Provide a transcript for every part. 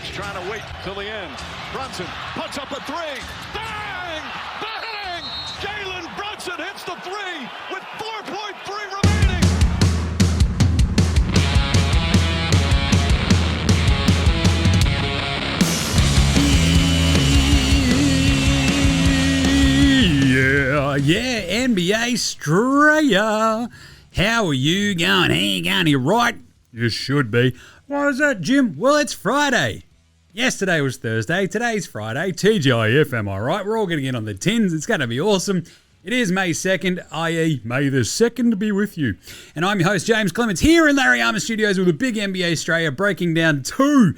Knicks trying to wait till the end. Brunson puts up a three. Bang! Bang! Jalen Brunson hits the three with 4.3 remaining. Yeah, NBA Straya. How are you going? Hey, you going here right? You should be. Why is that, Jim? Well, it's Friday. Yesterday was Thursday. Today's Friday. TGIF, am I right? We're all getting in on the tins. It's going to be awesome. It is May 2nd, i.e. May the 2nd be with you. And I'm your host, James Clements, here in Larry Armour Studios with a big NBA Straya, breaking down two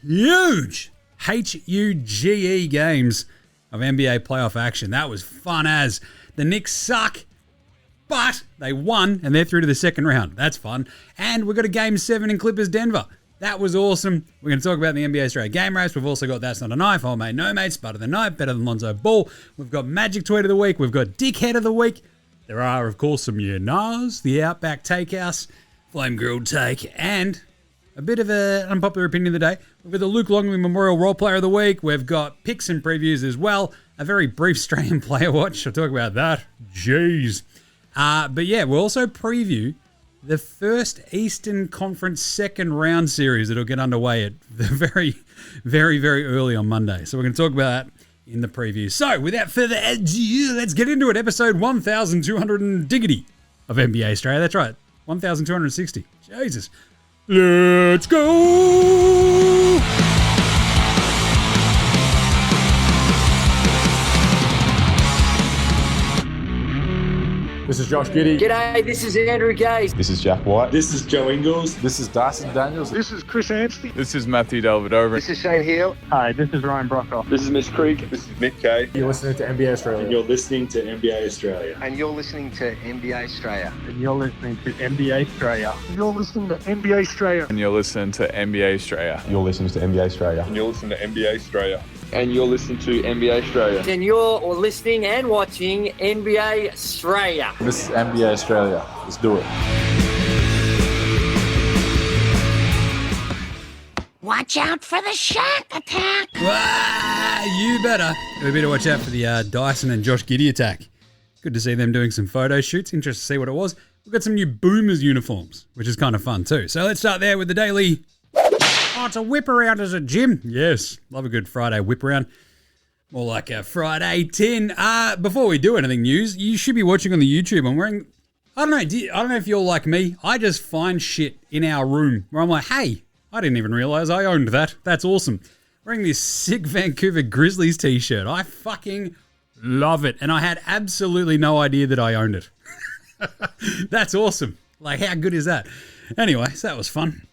huge HUGE games of NBA playoff action. That was fun as. The Knicks suck, but they won, and they're through to the second round. That's fun. And we've got a Game 7 in Clippers-Denver. That was awesome. We're going to talk about the NBA Straight game race. We've also got That's Not a Knife, Old Mate, No Mate, Spud of the Night, Better Than Lonzo Ball. We've got Magic Tweet of the Week. We've got Dickhead of the Week. There are, of course, some Nas, the Outback Takehouse, Flame Grilled Take, and a bit of an unpopular opinion of the day. We've got the Luke Longley Memorial Role Player of the Week. We've got picks and previews as well. A very brief Australian player watch. I'll talk about that. Jeez. But yeah, we'll also preview the first Eastern Conference second round series that'll get underway at the very, very, very early on Monday. So we're going to talk about that in the preview. So without further ado, let's get into it. Episode 1200 and diggity of NBA Australia. That's right. 1260. Jesus. Let's go! This is Josh Giddey. G'day, this is Andrew Gay. This is Jack White. This is Joe Ingles. This is Darcy Daniels. This is Chris Anstey. This is Matthew Delvedova. This is Shane Hill. Hi, this is Ryan Brockhoff. This is Mitch Creek. This is Nick Kay. You're listening to NBA Australia. And you're listening to NBA Australia. And you're listening to NBA Australia. And you're listening to NBA Straya. You're listening to NBA Straya. And you're listening to NBA Australia. You're listening to NBA Australia. And you're listening to NBA Australia. And you're listening to NBA Australia. And you're listening and watching NBA Australia. This is NBA Australia. Let's do it. Watch out for the shark attack. You better. We better watch out for the Dyson and Josh Giddey attack. Good to see them doing some photo shoots. Interested to see what it was. We've got some new Boomers uniforms, which is kind of fun too. So let's start there with the daily. Oh, it's a whip around as a gym. Yes, love a good Friday whip around. More like a Friday 10. Before we do anything news, you should be watching on the YouTube. I'm wearing, I don't know if you're like me. I just find shit in our room where I'm like, hey, I didn't even realize I owned that. That's awesome. Wearing this sick Vancouver Grizzlies t-shirt. I fucking love it. And I had absolutely no idea that I owned it. That's awesome. Like, how good is that? Anyway, so that was fun.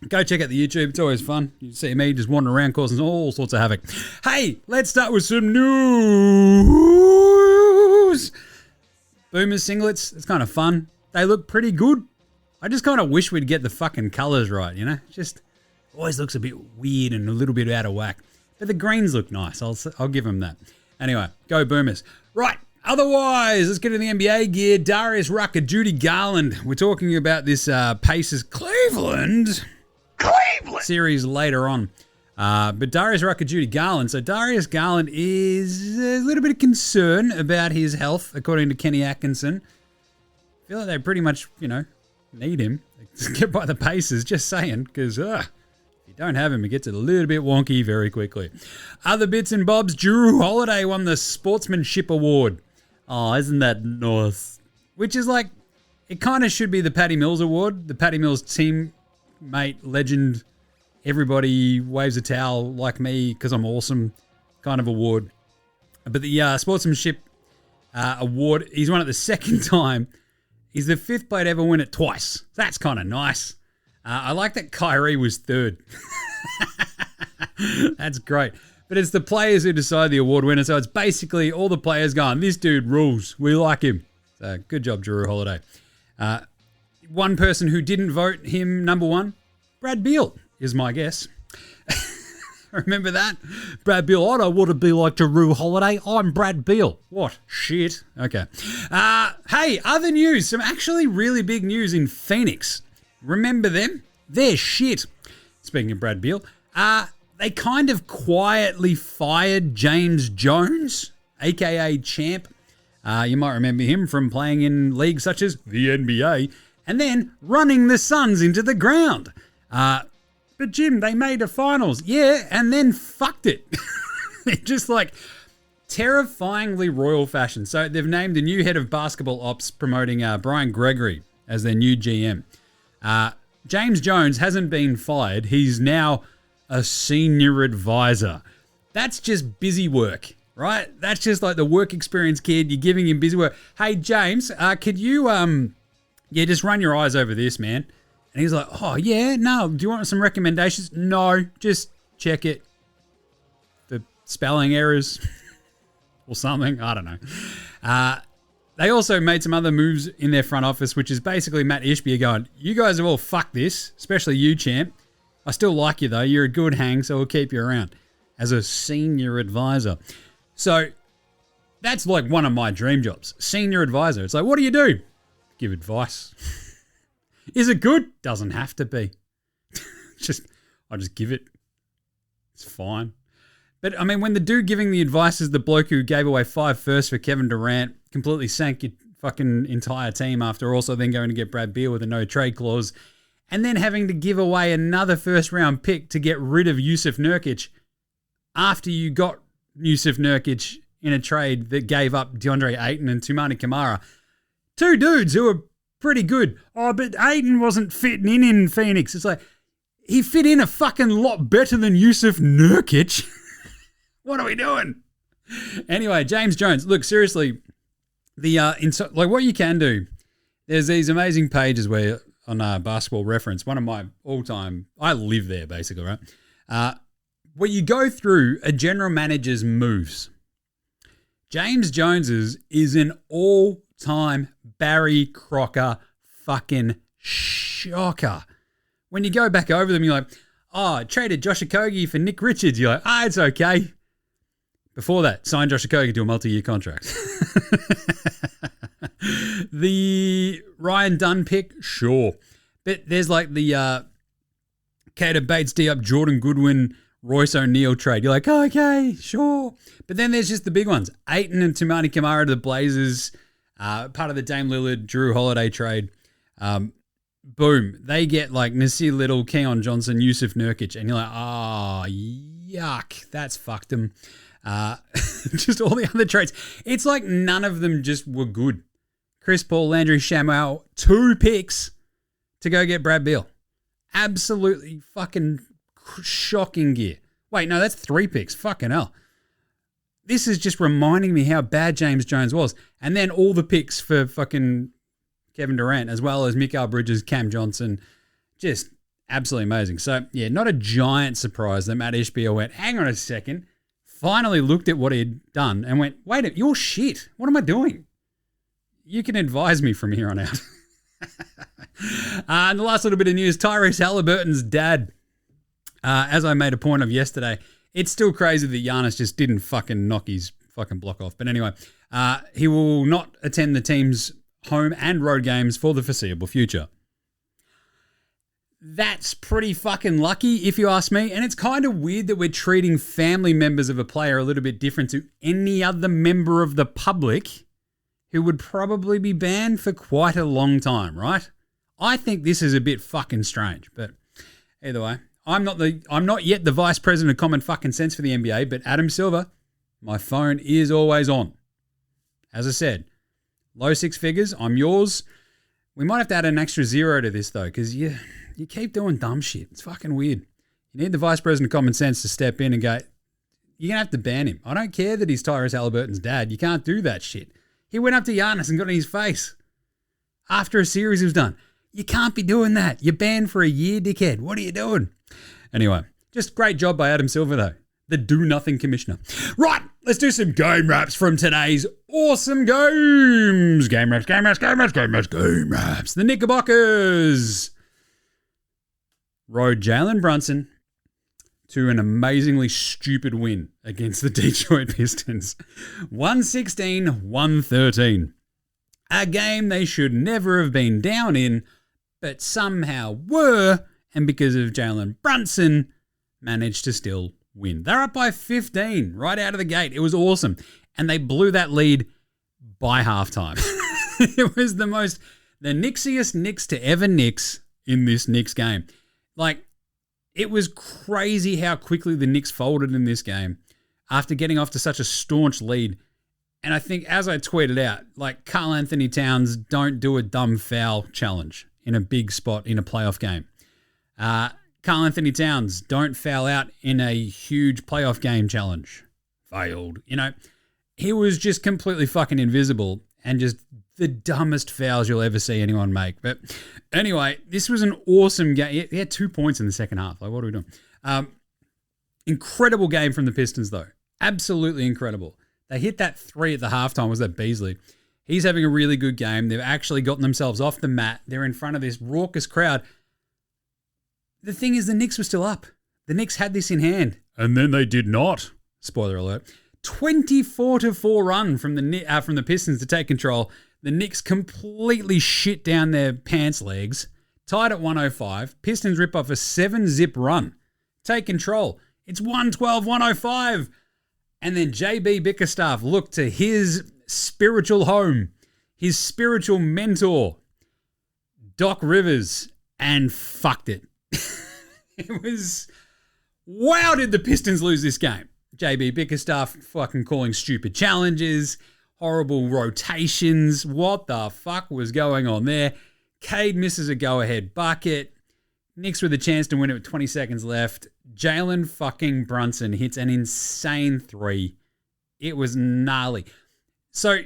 Go check out the YouTube. It's always fun. You see me just wandering around causing all sorts of havoc. Hey, let's start with some news. Boomers singlets. It's kind of fun. They look pretty good. I just kind of wish we'd get the fucking colours right, you know? Just always looks a bit weird and a little bit out of whack. But the greens look nice. I'll give them that. Anyway, go Boomers. Right. Otherwise, let's get to the NBA gear. Darius Rucker, Judy Garland. We're talking about this Pacers Cleveland series later on. But Darius Rucker, Judy Garland. So Darius Garland is a little bit of concern about his health, according to Kenny Atkinson. I feel like they pretty much, need him. Get by the Pacers, just saying, because if you don't have him, it gets a little bit wonky very quickly. Other bits and bobs, Jrue Holiday won the Sportsmanship Award. Oh, isn't that nice? Which is like, it kind of should be the Patty Mills Award. The Patty Mills teammate, legend, everybody waves a towel like me because I'm awesome kind of award. But the Sportsmanship Award, he's won it the second time. He's the fifth player to ever win it twice. That's kind of nice. I like that Kyrie was third. That's great. But it's the players who decide the award winner. So it's basically all the players going, this dude rules. We like him. So good job, Jrue Holiday. One person who didn't vote him number one, Brad Beal is my guess. Remember that? Brad Beal, I don't want to be like Jrue Holiday. I'm Brad Beal. What? Shit. Okay. Hey, other news. Some actually really big news in Phoenix. Remember them? They're shit. Speaking of Brad Beal, they kind of quietly fired James Jones, a.k.a. Champ. You might remember him from playing in leagues such as the NBA and then running the Suns into the ground. But Jim, they made a finals. Yeah, and then fucked it. Just like terrifyingly royal fashion. So they've named a new head of basketball ops, promoting Brian Gregory as their new GM. James Jones hasn't been fired. He's now a senior advisor. That's just busy work, right? That's just like the work experience kid. You're giving him busy work. Hey, James, could you, just run your eyes over this, man? And he's like, oh, yeah, no. Do you want some recommendations? No, just check it for spelling errors or something. I don't know. They also made some other moves in their front office, which is basically Matt Ishbia going, you guys have all fucked this, especially you, Champ. I still like you, though. You're a good hang, so we'll keep you around as a senior advisor. So that's like one of my dream jobs, senior advisor. It's like, what do you do? Give advice. Is it good? Doesn't have to be. I just give it. It's fine. But, I mean, when the dude giving the advice is the bloke who gave away 5 firsts for Kevin Durant, completely sank your fucking entire team after also then going to get Brad Beal with a no-trade clause, and then having to give away another first-round pick to get rid of Yusuf Nurkic after you got Yusuf Nurkic in a trade that gave up DeAndre Ayton and Toumani Camara. 2 dudes who are pretty good. Oh, but Ayton wasn't fitting in Phoenix. It's like, he fit in a fucking lot better than Yusuf Nurkic. What are we doing? Anyway, James Jones. Look, seriously, like what you can do, there's these amazing pages where on Basketball Reference, one of my all-time, I live there basically, right? Where you go through a general manager's moves. James Jones's is an all-time Barry Crocker fucking shocker. When you go back over them, you're like, oh, I traded Josh Okogie for Nick Richards. You're like, it's okay. Before that, signed Josh Okogie to a multi-year contract. The Ryan Dunn pick, sure. But there's like the Cater Bates, D-Up, Jordan Goodwin, Royce O'Neal trade. You're like, okay, sure. But then there's just the big ones. Ayton and Toumani Camara to the Blazers, part of the Dame Lillard, Drew Holiday trade. Boom. They get like Nasir Little, Keon Johnson, Yusuf Nurkic. And you're like, yuck. That's fucked them. Just all the other trades. It's like none of them just were good. Chris Paul, Landry Shamet, 2 picks to go get Brad Beal. Absolutely fucking shocking gear. Wait, no, that's 3 picks. Fucking hell. This is just reminding me how bad James Jones was. And then all the picks for fucking Kevin Durant, as well as Mikal Bridges, Cam Johnson. Just absolutely amazing. So, yeah, not a giant surprise that Matt Ishbia went, hang on a second, finally looked at what he had done and went, wait, you're shit. What am I doing? You can advise me from here on out. And the last little bit of news, Tyrese Halliburton's dad, as I made a point of yesterday, it's still crazy that Giannis just didn't fucking knock his fucking block off. But anyway, he will not attend the team's home and road games for the foreseeable future. That's pretty fucking lucky, if you ask me. And it's kind of weird that we're treating family members of a player a little bit different to any other member of the public who would probably be banned for quite a long time, right? I think this is a bit fucking strange, but either way, I'm not yet the vice president of common fucking sense for the NBA, but Adam Silver, my phone is always on. As I said, low 6 figures, I'm yours. We might have to add an extra 0 to this though, because you keep doing dumb shit. It's fucking weird. You need the vice president of common sense to step in and go, you're going to have to ban him. I don't care that he's Tyrese Halliburton's dad. You can't do that shit. He went up to Giannis and got in his face after a series was done. You can't be doing that. You're banned for a year, dickhead. What are you doing? Anyway, just great job by Adam Silver, though. The do-nothing commissioner. Right, let's do some game wraps from today's awesome games. Game wraps. The Knickerbockers rode Jalen Brunson to an amazingly stupid win against the Detroit Pistons. 116-113. A game they should never have been down in, but somehow were, and because of Jalen Brunson, managed to still win. They're up by 15 right out of the gate. It was awesome. And they blew that lead by halftime. It was the Knicksiest Knicks to ever Knicks in this Knicks game. Like, it was crazy how quickly the Knicks folded in this game after getting off to such a staunch lead. And I think, as I tweeted out, like, Karl Anthony Towns, don't do a dumb foul challenge in a big spot in a playoff game. Karl Anthony Towns, don't foul out in a huge playoff game challenge. Failed. You know, he was just completely fucking invisible and just the dumbest fouls you'll ever see anyone make. But anyway, this was an awesome game. He had 2 points in the second half. Like, what are we doing? Incredible game from the Pistons, though. Absolutely incredible. They hit that three at the halftime. Was that Beasley? He's having a really good game. They've actually gotten themselves off the mat. They're in front of this raucous crowd. The thing is, the Knicks were still up. The Knicks had this in hand. And then they did not. Spoiler alert. 24-4 run from the Pistons to take control. The Knicks completely shit down their pants legs. Tied at 105. Pistons rip off a 7-zip run. Take control. It's 112-105. And then JB Bickerstaff looked to his spiritual home, his spiritual mentor, Doc Rivers, and fucked it. It was, wow, did the Pistons lose this game? JB Bickerstaff fucking calling stupid challenges, horrible rotations. What the fuck was going on there? Cade misses a go-ahead bucket. Knicks with a chance to win it with 20 seconds left. Jalen fucking Brunson hits an insane three. It was gnarly. So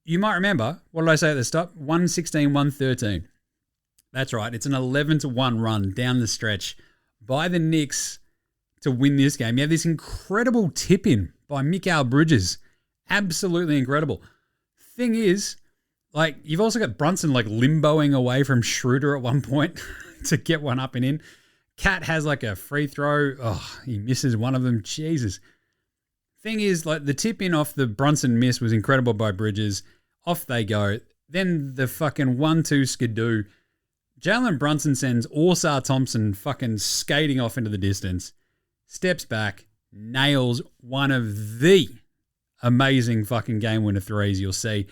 you might remember, what did I say at the stop? 116, 113. That's right. It's an 11-1 run down the stretch by the Knicks to win this game. You have this incredible tip-in by Mikal Bridges. Absolutely incredible. Thing is, like, you've also got Brunson like limboing away from Schroeder at one point to get one up and in. Cat has like a free throw. Oh, he misses one of them. Jesus. Thing is, like, the tip-in off the Brunson miss was incredible by Bridges. Off they go. Then the fucking 1-2 skidoo. Jalen Brunson sends Orsar Thompson fucking skating off into the distance. Steps back. Nails one of the amazing fucking game winner threes you'll see.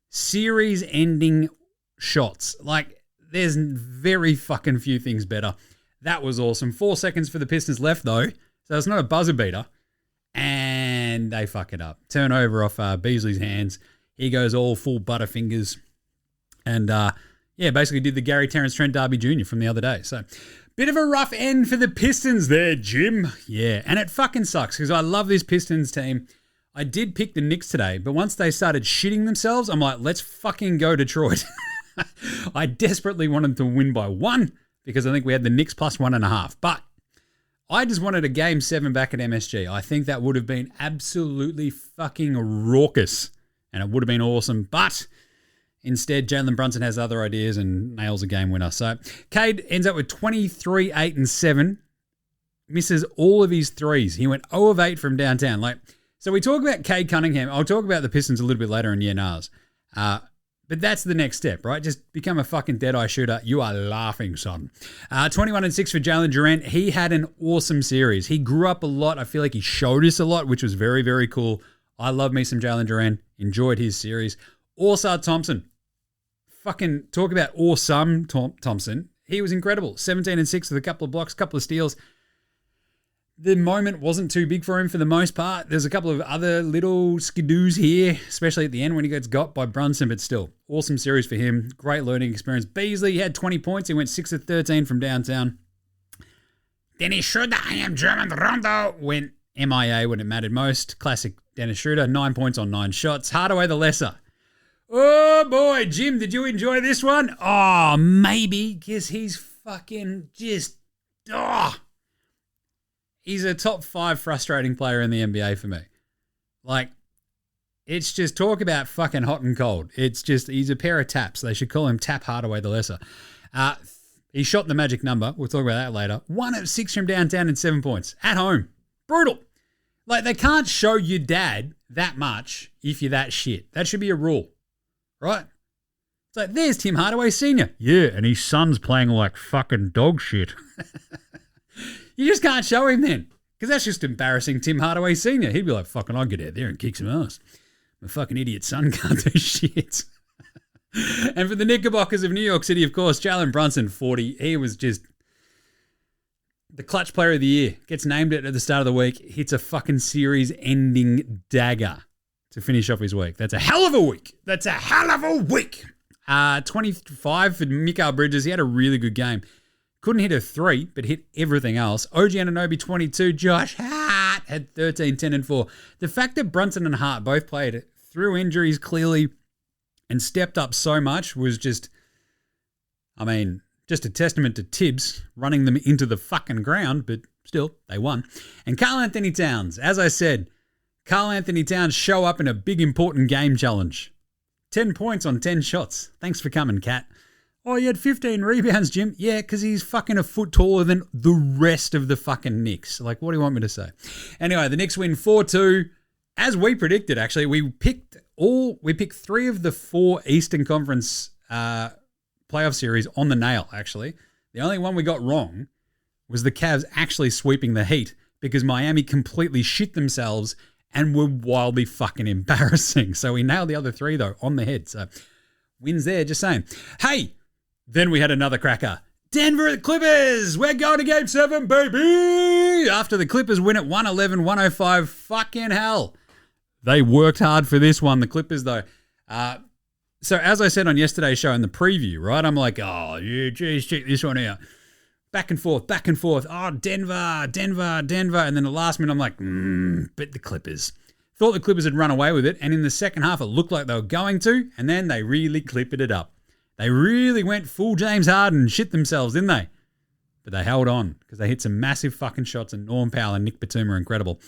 Series-ending shots. Like, there's very fucking few things better. That was awesome. 4 seconds for the Pistons left, though. So it's not a buzzer beater. And they fuck it up. Turnover off Beasley's hands. He goes all full Butterfingers. And, basically did the Gary Terrence Trent D'Arby Jr. from the other day. So, bit of a rough end for the Pistons there, Jim. Yeah, and it fucking sucks because I love this Pistons team. I did pick the Knicks today, but once they started shitting themselves, I'm like, let's fucking go Detroit. I desperately wanted to win by 1 because I think we had the Knicks plus 1.5. But I just wanted a game 7 back at MSG. I think that would have been absolutely fucking raucous and it would have been awesome. But instead, Jalen Brunson has other ideas and nails a game winner. So Cade ends up with 23, 8, and 7. Misses all of his threes. He went 0 of 8 from downtown. So we talk about Cade Cunningham. I'll talk about the Pistons a little bit later in Nars. But that's the next step, right? Just become a fucking dead-eye shooter. You are laughing, son. 21 and 6 for Jalen Duren. He had an awesome series. He grew up a lot. I feel like he showed us a lot, which was very, very cool. I love me some Jalen Duren. Enjoyed his series. Orsar Thompson. Fucking talk about awesome Thompson. He was incredible. 17 and 6 with a couple of blocks, couple of steals. The moment wasn't too big for him for the most part. There's a couple of other little skidoos here, especially at the end when he gets got by Brunson, but still, awesome series for him. Great learning experience. Beasley, he had 20 points. He went 6 of 13 from downtown. Dennis Schroeder, I am German Rondo, went MIA when it mattered most. Classic Dennis Schroeder, 9 points on 9 shots. Hardaway the lesser. Oh boy, Jim, did you enjoy this one? Oh, maybe, because he's fucking just, he's a top 5 frustrating player in the NBA for me. Like, it's just talk about fucking hot and cold. It's just, he's a pair of taps. They should call him Tap Hardaway the lesser. He shot the magic number. We'll talk about that later. 1 of 6 from downtown and 7 points. At home. Brutal. Like, they can't show your dad that much if you're that shit. That should be a rule. Right? It's like, there's Tim Hardaway Sr. Yeah, and his son's playing like fucking dog shit. You just can't show him then. Because that's just embarrassing Tim Hardaway Sr. He'd be like, fucking, I'll get out there and kick some ass. My fucking idiot son can't do shit. And for the Knickerbockers of New York City, of course, Jalen Brunson, 40. He was just the clutch player of the year. Gets named it at the start of the week. Hits a fucking series-ending dagger to finish off his week. That's a hell of a week. 25 for Mikal Bridges. He had a really good game. Couldn't hit a 3, but hit everything else. OG Anunoby, 22. Josh Hart had 13, 10, and 4. The fact that Brunson and Hart both played through injuries clearly and stepped up so much was just a testament to Tibbs running them into the fucking ground, but still, they won. And Karl Anthony Towns, as I said, Karl Anthony Towns show up in a big important game challenge. 10 points on 10 shots. Thanks for coming, Cat. Oh, you had 15 rebounds, Jim? Yeah, because he's fucking a foot taller than the rest of the fucking Knicks. Like, what do you want me to say? Anyway, the Knicks win 4-2. As we predicted, actually, we picked 3 of the 4 Eastern Conference playoff series on the nail, actually. The only one we got wrong was the Cavs actually sweeping the Heat because Miami completely shit themselves and were wildly fucking embarrassing. So we nailed the other 3, though, on the head. So wins there, just saying. Hey, then we had another cracker. Denver at the Clippers. We're going to Game 7, baby. After the Clippers win at 111-105. Fucking hell. They worked hard for this one, the Clippers, though. So as I said on yesterday's show in the preview, right, I'm like, oh, yeah, geez, check this one out. Back and forth. Oh, Denver. And then the last minute, I'm like, but the Clippers. Thought the Clippers had run away with it. And in the second half, it looked like they were going to. And then they really clipped it up. They really went full James Harden and shit themselves, didn't they? But they held on because they hit some massive fucking shots. And Norm Powell and Nick Batum are incredible.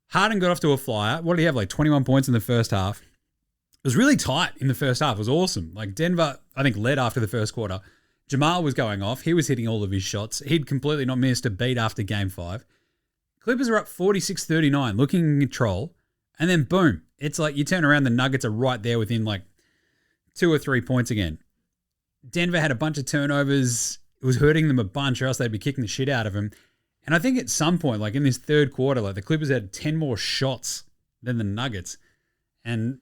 Harden got off to a flyer. What did he have? Like 21 points in the first half. It was really tight in the first half. It was awesome. Like Denver, I think, led after the first quarter. Jamal was going off. He was hitting all of his shots. He'd completely not missed a beat after Game 5. Clippers are up 46-39, looking in control. And then, boom, it's like you turn around, the Nuggets are right there within like 2 or 3 points again. Denver had a bunch of turnovers. It was hurting them a bunch or else they'd be kicking the shit out of them. And I think at some point, like in this third quarter, like the Clippers had 10 more shots than the Nuggets. And,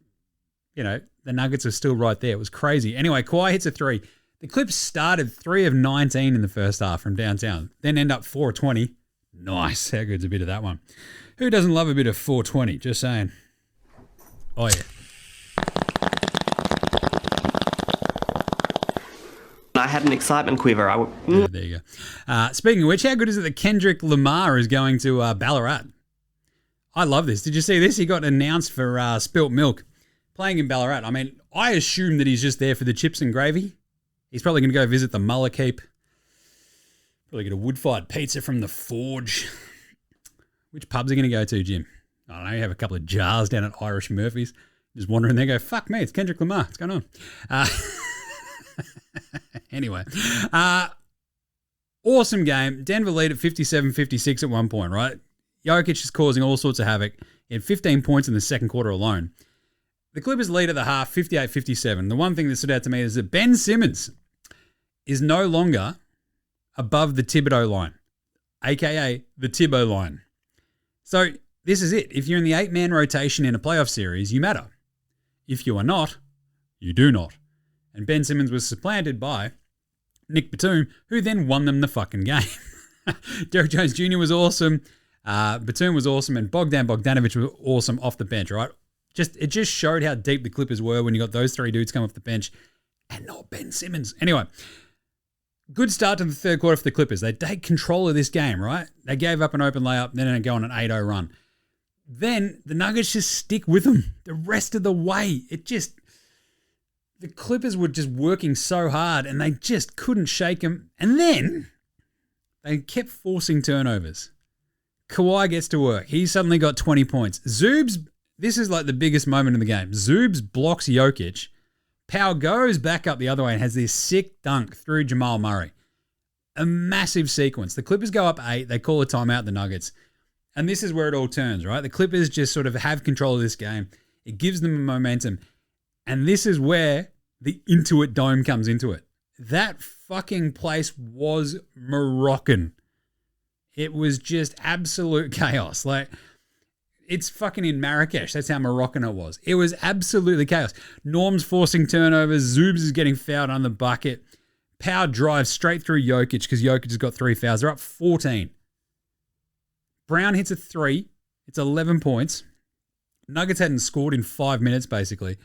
you know, the Nuggets are still right there. It was crazy. Anyway, Kawhi hits a 3. The Clips started 3 of 19 in the first half from downtown, then end up 4 of 20. Nice. How good's a bit of that one? Who doesn't love a bit of 420? Just saying. Oh, yeah. I had an excitement quiver. There you go. Speaking of which, how good is it that Kendrick Lamar is going to Ballarat? I love this. Did you see this? He got announced for Spilt Milk, playing in Ballarat. I mean, I assume that he's just there for the chips and gravy. He's probably going to go visit the Muller Keep. Probably get a wood-fired pizza from the Forge. Which pubs are going to go to, Jim? I don't know. You have a couple of jars down at Irish Murphy's. Just wandering there, go, fuck me, it's Kendrick Lamar. What's going on? Anyway. Awesome game. Denver lead at 57-56 at one point, right? Jokic is causing all sorts of havoc. He had 15 points in the second quarter alone. The Clippers lead at the half, 58-57. The one thing that stood out to me is that Ben Simmons is no longer above the Thibodeau line, a.k.a. the Thibault line. So this is it. If you're in the 8-man rotation in a playoff series, you matter. If you are not, you do not. And Ben Simmons was supplanted by Nick Batum, who then won them the fucking game. Derrick Jones Jr. was awesome. Batum was awesome. And Bogdan Bogdanovic was awesome off the bench, right? It just showed how deep the Clippers were when you got those 3 dudes come off the bench and not Ben Simmons. Anyway, good start to the third quarter for the Clippers. They take control of this game, right? They gave up an open layup, then they go on an 8-0 run. Then the Nuggets just stick with them the rest of the way. The Clippers were just working so hard and they just couldn't shake them. And then they kept forcing turnovers. Kawhi gets to work. He suddenly got 20 points. This is like the biggest moment in the game. Zoobs blocks Jokic. Powell goes back up the other way and has this sick dunk through Jamal Murray. A massive sequence. The Clippers go up 8. They call a timeout, the Nuggets. And this is where it all turns, right? The Clippers just sort of have control of this game. It gives them momentum. And this is where the Intuit Dome comes into it. That fucking place was Moroccan. It was just absolute chaos. Like, it's fucking in Marrakesh. That's how Moroccan it was. It was absolutely chaos. Norm's forcing turnovers. Zoobs is getting fouled on the bucket. Power drives straight through Jokic because Jokic has got 3 fouls. They're up 14. Brown hits a 3. It's 11 points. Nuggets hadn't scored in 5 minutes, basically.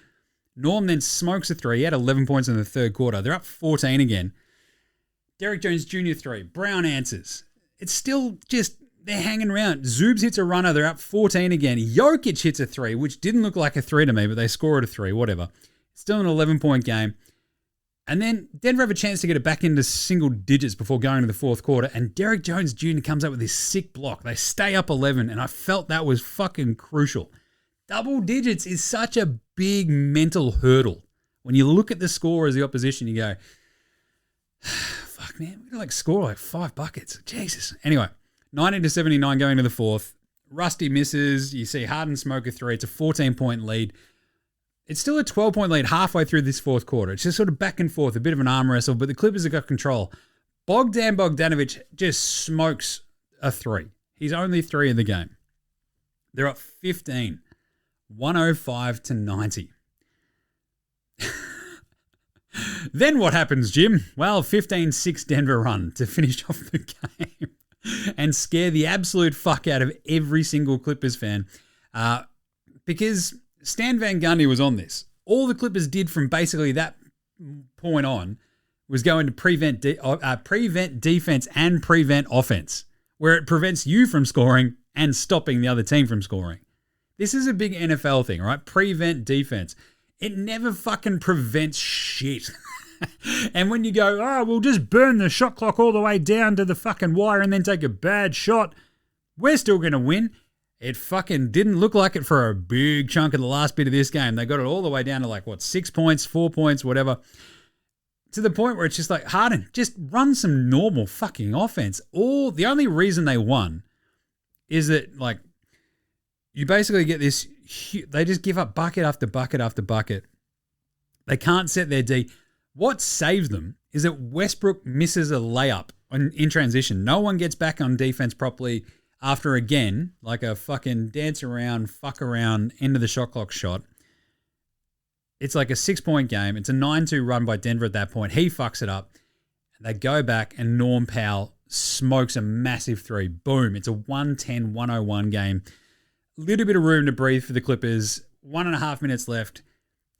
Norm then smokes a 3. He had 11 points in the third quarter. They're up 14 again. Derrick Jones Jr. 3. Brown answers. It's still just, they're hanging around. Zoobs hits a runner. They're up 14 again. Jokic hits a 3, which didn't look like a 3 to me, but they scored a 3, whatever. Still an 11-point game. And then Denver have a chance to get it back into single digits before going to the fourth quarter, and Derrick Jones Jr. comes up with this sick block. They stay up 11, and I felt that was fucking crucial. Double digits is such a big mental hurdle. When you look at the score as the opposition, you go, fuck, man, we score like 5 buckets. Jesus. Anyway, 90-79 going to the fourth. Rusty misses. You see Harden smoke a 3. It's a 14-point lead. It's still a 12-point lead halfway through this fourth quarter. It's just sort of back and forth, a bit of an arm wrestle, but the Clippers have got control. Bogdanovic just smokes a 3. He's only 3 in the game. They're up 15, 105-90. Then what happens, Jim? Well, 15-6 Denver run to finish off the game and scare the absolute fuck out of every single Clippers fan because Stan Van Gundy was on this. All the Clippers did from basically that point on was go into prevent defense and prevent offense, where it prevents you from scoring and stopping the other team from scoring. This is a big NFL thing, right? Prevent defense. It never fucking prevents shit. And when you go, oh, we'll just burn the shot clock all the way down to the fucking wire and then take a bad shot, we're still going to win. It fucking didn't look like it for a big chunk of the last bit of this game. They got it all the way down to 6 points, 4 points, whatever. To the point where it's just like, Harden, just run some normal fucking offense. The only reason they won is that, you basically get this, they just give up bucket after bucket after bucket. They can't set their D. What saves them is that Westbrook misses a layup in transition. No one gets back on defense properly after, again, a fucking dance around, fuck around, end of the shot clock shot. It's like a 6-point game. It's a 9-2 run by Denver at that point. He fucks it up. They go back and Norm Powell smokes a massive 3. Boom. It's a 110-101 game. Little bit of room to breathe for the Clippers. 1.5 minutes left.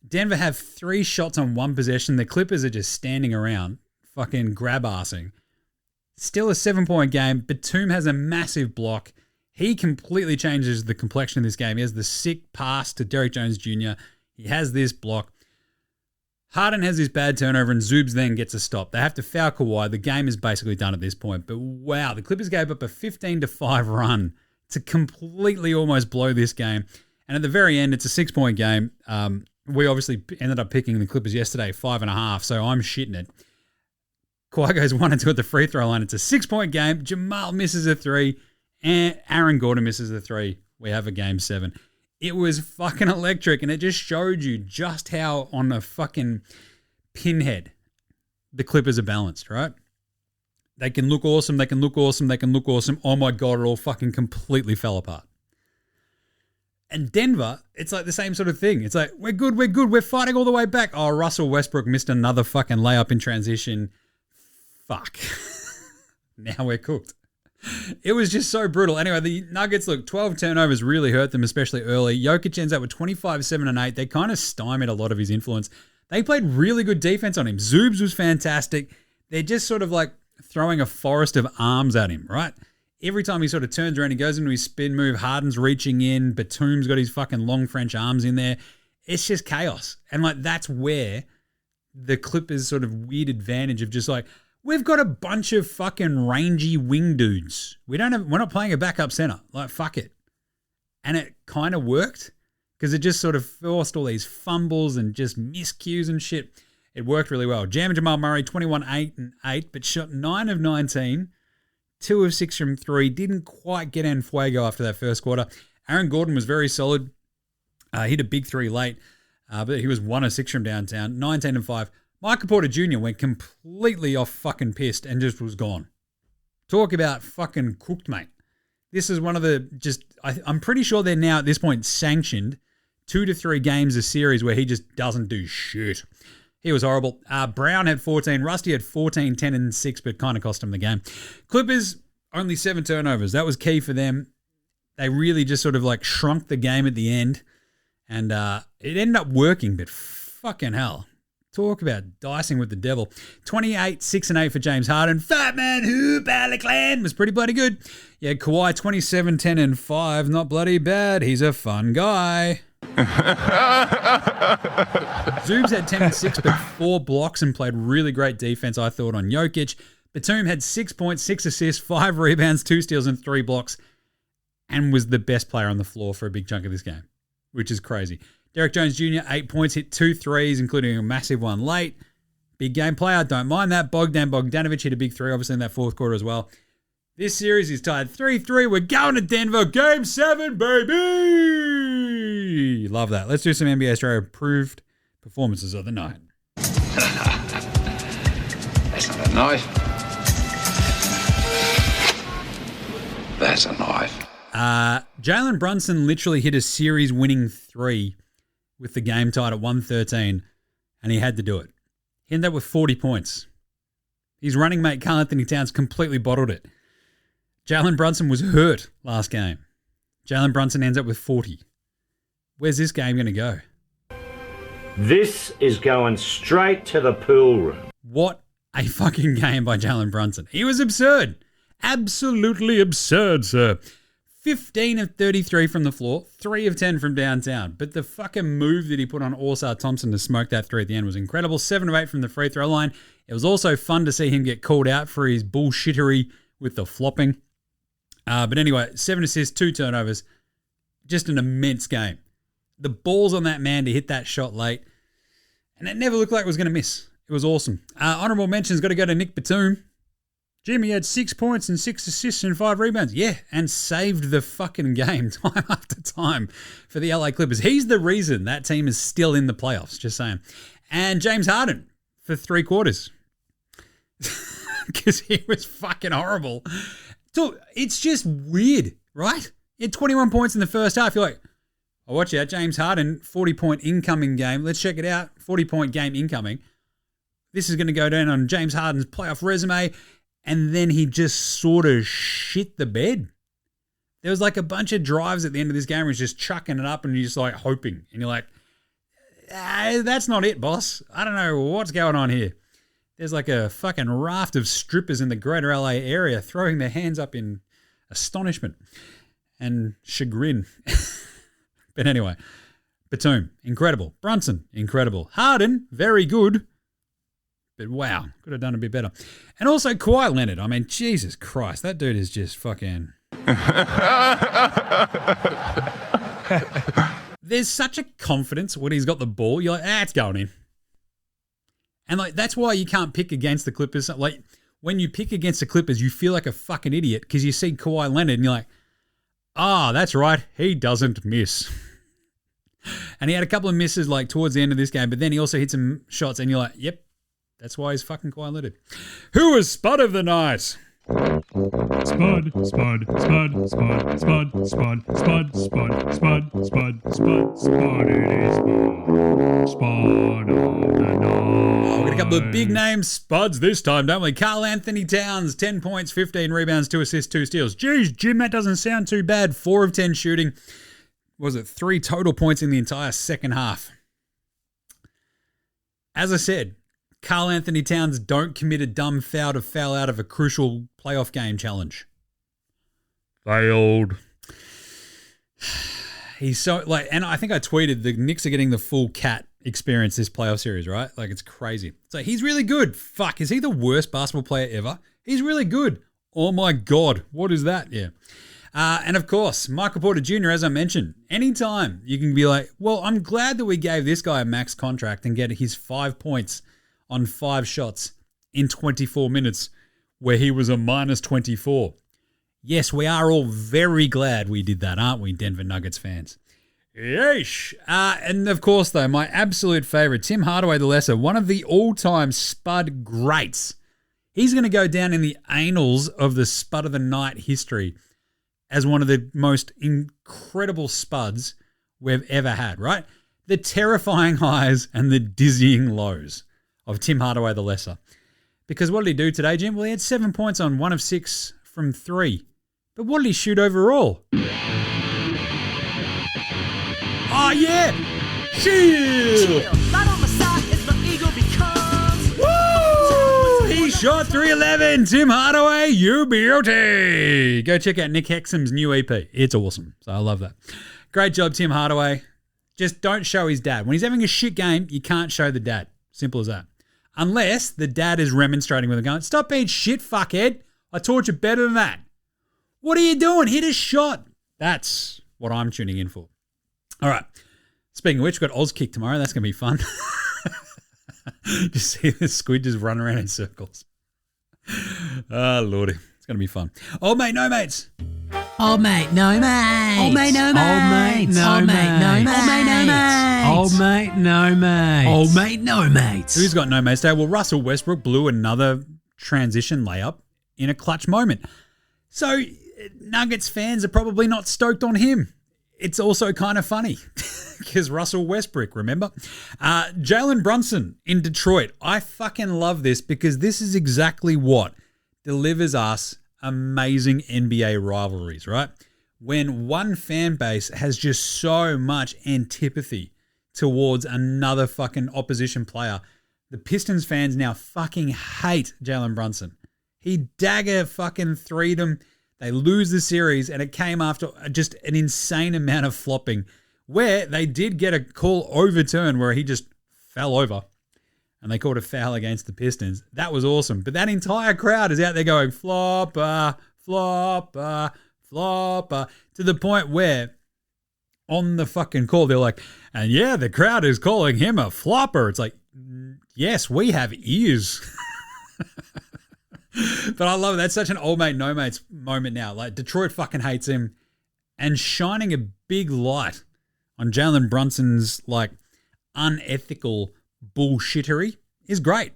Denver have 3 shots on 1 possession. The Clippers are just standing around, fucking grab-arsing. Still a 7-point game. Batum has a massive block. He completely changes the complexion of this game. He has the sick pass to Derrick Jones Jr. He has this block. Harden has this bad turnover and Zoobs then gets a stop. They have to foul Kawhi. The game is basically done at this point. But wow, the Clippers gave up a 15-5 run to completely almost blow this game. And at the very end, it's a 6-point game. We obviously ended up picking the Clippers yesterday, 5.5, so I'm shitting it. Kawhi goes 1 and 2 at the free throw line. It's a 6-point game. Jamal misses a 3, and Aaron Gordon misses a 3. We have a game 7. It was fucking electric, and it just showed you just how on a fucking pinhead the Clippers are balanced, right? They can look awesome, they can look awesome, they can look awesome. Oh my God, it all fucking completely fell apart. And Denver, it's like the same sort of thing. It's like, we're good, we're fighting all the way back. Oh, Russell Westbrook missed another fucking layup in transition. Fuck. Now we're cooked. It was just so brutal. Anyway, the Nuggets, 12 turnovers really hurt them, especially early. Jokic ends up with 25, 7, and 8. They kind of stymied a lot of his influence. They played really good defense on him. Zoobs was fantastic. They're just sort of throwing a forest of arms at him, right? Every time he sort of turns around, he goes into his spin move. Harden's reaching in. Batum's got his fucking long French arms in there. It's just chaos. And that's where the Clippers' sort of weird advantage of just we've got a bunch of fucking rangy wing dudes. We're not playing a backup center. Fuck it. And it kind of worked because it just sort of forced all these fumbles and just miscues and shit. It worked really well. Jamal Murray, 21, 8, and 8, but shot 9 of 19. 2 of 6 from 3. Didn't quite get en fuego after that first quarter. Aaron Gordon was very solid. Hit a big 3 late, but he was 1 of 6 from downtown. 19 and 5. Michael Porter Jr. went completely off fucking pissed and just was gone. Talk about fucking cooked, mate. This is one of the I'm pretty sure they're now at this point sanctioned 2 to 3 games a series where he just doesn't do shit. He was horrible. Brown had 14. Rusty had 14, 10, and 6, but kind of cost him the game. Clippers, only 7 turnovers. That was key for them. They really just sort of like shrunk the game at the end, and it ended up working, but fucking hell. Talk about dicing with the devil. 28, 6, and 8 for James Harden. Fat Man Hoop Clan was pretty bloody good. Yeah, Kawhi, 27, 10, and 5. Not bloody bad. He's a fun guy. Zoobs had 10 and 6, but 4 blocks and played really great defense, I thought, on Jokic. Batum had 6 points, 6 assists, 5 rebounds, 2 steals, and 3 blocks, and was the best player on the floor for a big chunk of this game, which is crazy. Derek Jones Jr., 8 points, hit 2 threes, including a massive one late. Big game player, don't mind that. Bogdanovic hit a big 3, obviously, in that fourth quarter as well. This series is tied 3-3. We're going to Denver. Game 7, baby! Love that. Let's do some NBA Australia approved performances of the night. That's not a knife. That's a knife. Jalen Brunson literally hit a series-winning 3 with the game tied at 113, and he had to do it. He ended up with 40 points. His running mate, Karl Anthony Towns, completely bottled it. Jalen Brunson was hurt last game. Jalen Brunson ends up with 40. Where's this game going to go? This is going straight to the pool room. What a fucking game by Jalen Brunson. He was absurd. Absolutely absurd, sir. 15 of 33 from the floor, 3 of 10 from downtown. But the fucking move that he put on Orsar Thompson to smoke that 3 at the end was incredible. 7 of 8 from the free throw line. It was also fun to see him get called out for his bullshittery with the flopping. But anyway, 7 assists, 2 turnovers. Just an immense game. The balls on that man to hit that shot late. And it never looked like it was going to miss. It was awesome. Honorable mention's got to go to Nick Batum. Jimmy had 6 points and 6 assists and 5 rebounds. Yeah, and saved the fucking game time after time for the LA Clippers. He's the reason that team is still in the playoffs, just saying. And James Harden for 3 quarters. Because he was fucking horrible. So it's just weird, right? He had 21 points in the first half. You're like, oh, watch out, James Harden, 40-point incoming game. Let's check it out. 40-point game incoming. This is going to go down on James Harden's playoff resume. And then he just sort of shit the bed. There was like a bunch of drives at the end of this game where he's just chucking it up and you're just like hoping. And you're like, that's not it, boss. I don't know what's going on here. There's like a fucking raft of strippers in the greater LA area throwing their hands up in astonishment and chagrin. But anyway, Batum, incredible. Brunson, incredible. Harden, very good. But wow, could have done a bit better. And also Kawhi Leonard. I mean, Jesus Christ, that dude is just fucking... There's such a confidence when he's got the ball. You're like, it's going in. And like that's why you can't pick against the Clippers. Like when you pick against the Clippers, you feel like a fucking idiot because you see Kawhi Leonard and you're like, that's right, he doesn't miss. And he had a couple of misses like towards the end of this game, but then he also hit some shots and you're like, yep, that's why he's fucking Kawhi Leonard. Who was Spud of the night? Spud, Spud, Spud, Spud, Spud, Spud, Spud, Spud, Spud, Spud, Spud, Spud, it is Spud of the night. We've got a couple of big name Spuds this time, don't we? Karl Anthony Towns, 10 points, 15 rebounds, 2 assists, 2 steals. Geez, Jim, that doesn't sound too bad. 4 of 10 shooting. Was it 3 total points in the entire second half? As I said, Karl Anthony Towns don't commit a dumb foul to foul out of a crucial playoff game challenge. Failed. He's so like, and I think I tweeted the Knicks are getting the full cat experience this playoff series, right? Like it's crazy. So he's really good. Fuck, is he the worst basketball player ever? He's really good. Oh my God, what is that? Yeah. And of course, Michael Porter Jr., as I mentioned, anytime you can be like, well, I'm glad that we gave this guy a max contract and get his 5 points on 5 shots in 24 minutes where he was a minus 24. Yes, we are all very glad we did that, aren't we, Denver Nuggets fans? Yeesh. And of course, though, my absolute favorite, Tim Hardaway the Lesser, one of the all-time Spud greats. He's going to go down in the annals of the Spud of the Night history as one of the most incredible Spuds we've ever had, right? The terrifying highs and the dizzying lows of Tim Hardaway the Lesser. Because what did he do today, Jim? Well, he had 7 points on 1 of 6 from 3. But what did he shoot overall? Oh, yeah! Shield! Woo! He shot 311. Tim Hardaway, you beauty. Go check out Nick Hexam's new EP. It's awesome. So I love that. Great job, Tim Hardaway. Just don't show his dad. When he's having a shit game, you can't show the dad. Simple as that. Unless the dad is remonstrating with him going, stop being shit, fuckhead. I taught you better than that. What are you doing? Hit a shot. That's what I'm tuning in for. All right. Speaking of which, we've got Oz Kick tomorrow. That's going to be fun. Just see the squid just run around in circles. Oh, Lordy. It's going to be fun. Old mate, no mates. Old mate, no mates. Old mate, no mates. Old mate, no mates. Old mate, no mates. Old mate, no mates. Who's got no mates today? Well, Russell Westbrook blew another transition layup in a clutch moment. So Nuggets fans are probably not stoked on him. It's also kind of funny because Russell Westbrook, remember? Jalen Brunson in Detroit. I fucking love this because this is exactly what delivers us amazing NBA rivalries, right? When one fan base has just so much antipathy towards another fucking opposition player. The Pistons fans now fucking hate Jalen Brunson. He dagger fucking threed them. They lose the series, and it came after just an insane amount of flopping where they did get a call overturned where he just fell over and they called a foul against the Pistons. That was awesome. But that entire crowd is out there going, flopper, flopper, flopper, to the point where on the fucking call, they're like, and yeah, the crowd is calling him a flopper. It's like, yes, we have ears. But I love it. That's such an old mate, no mates moment now. Like, Detroit fucking hates him, and shining a big light on Jalen Brunson's, like, unethical bullshittery is great.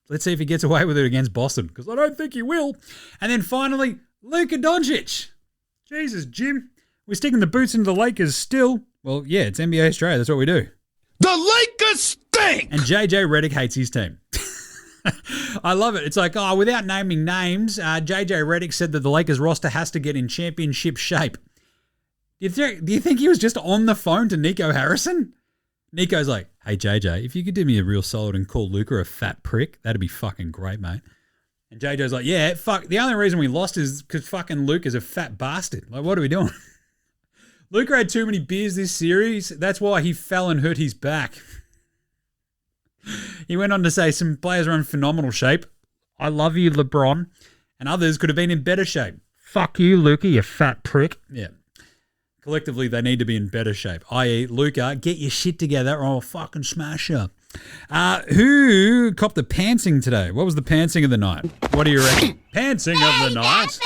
Let's see if he gets away with it against Boston, because I don't think he will. And then finally, Luka Doncic. Jesus, Jim. We're sticking the boots into the Lakers still. Well, yeah, it's NBA Australia. That's what we do. The Lakers stink! And JJ Redick hates his team. I love it. It's like, without naming names, JJ Redick said that the Lakers roster has to get in championship shape. Do you think he was just on the phone to Nico Harrison? Nico's like, hey, JJ, if you could do me a real solid and call Luka a fat prick, that'd be fucking great, mate. And JJ's like, yeah, fuck. The only reason we lost is because fucking Luka's a fat bastard. Like, what are we doing? Luka had too many beers this series. That's why he fell and hurt his back. He went on to say some players are in phenomenal shape. I love you, LeBron. And others could have been in better shape. Fuck you, Luka, you fat prick. Yeah. Collectively, they need to be in better shape. I.e., Luka, get your shit together or I'll fucking smash you. Who copped the pantsing today? What was the pantsing of the night? What do you reckon? Pantsing of the night.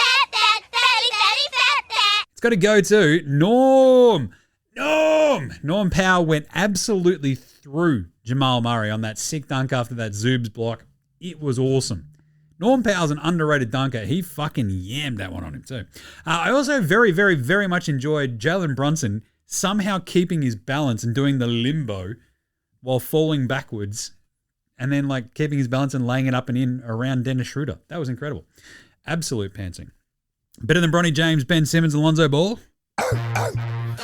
It's got to go to Norm. Norm Powell went absolutely through Jamal Murray on that sick dunk after that Zoobs block. It was awesome. Norm Powell's an underrated dunker. He fucking yammed that one on him too. I also very, very, very much enjoyed Jalen Brunson somehow keeping his balance and doing the limbo while falling backwards and then like keeping his balance and laying it up and in around Dennis Schroeder. That was incredible. Absolute pantsing. Better than Bronny James, Ben Simmons, and Lonzo Ball?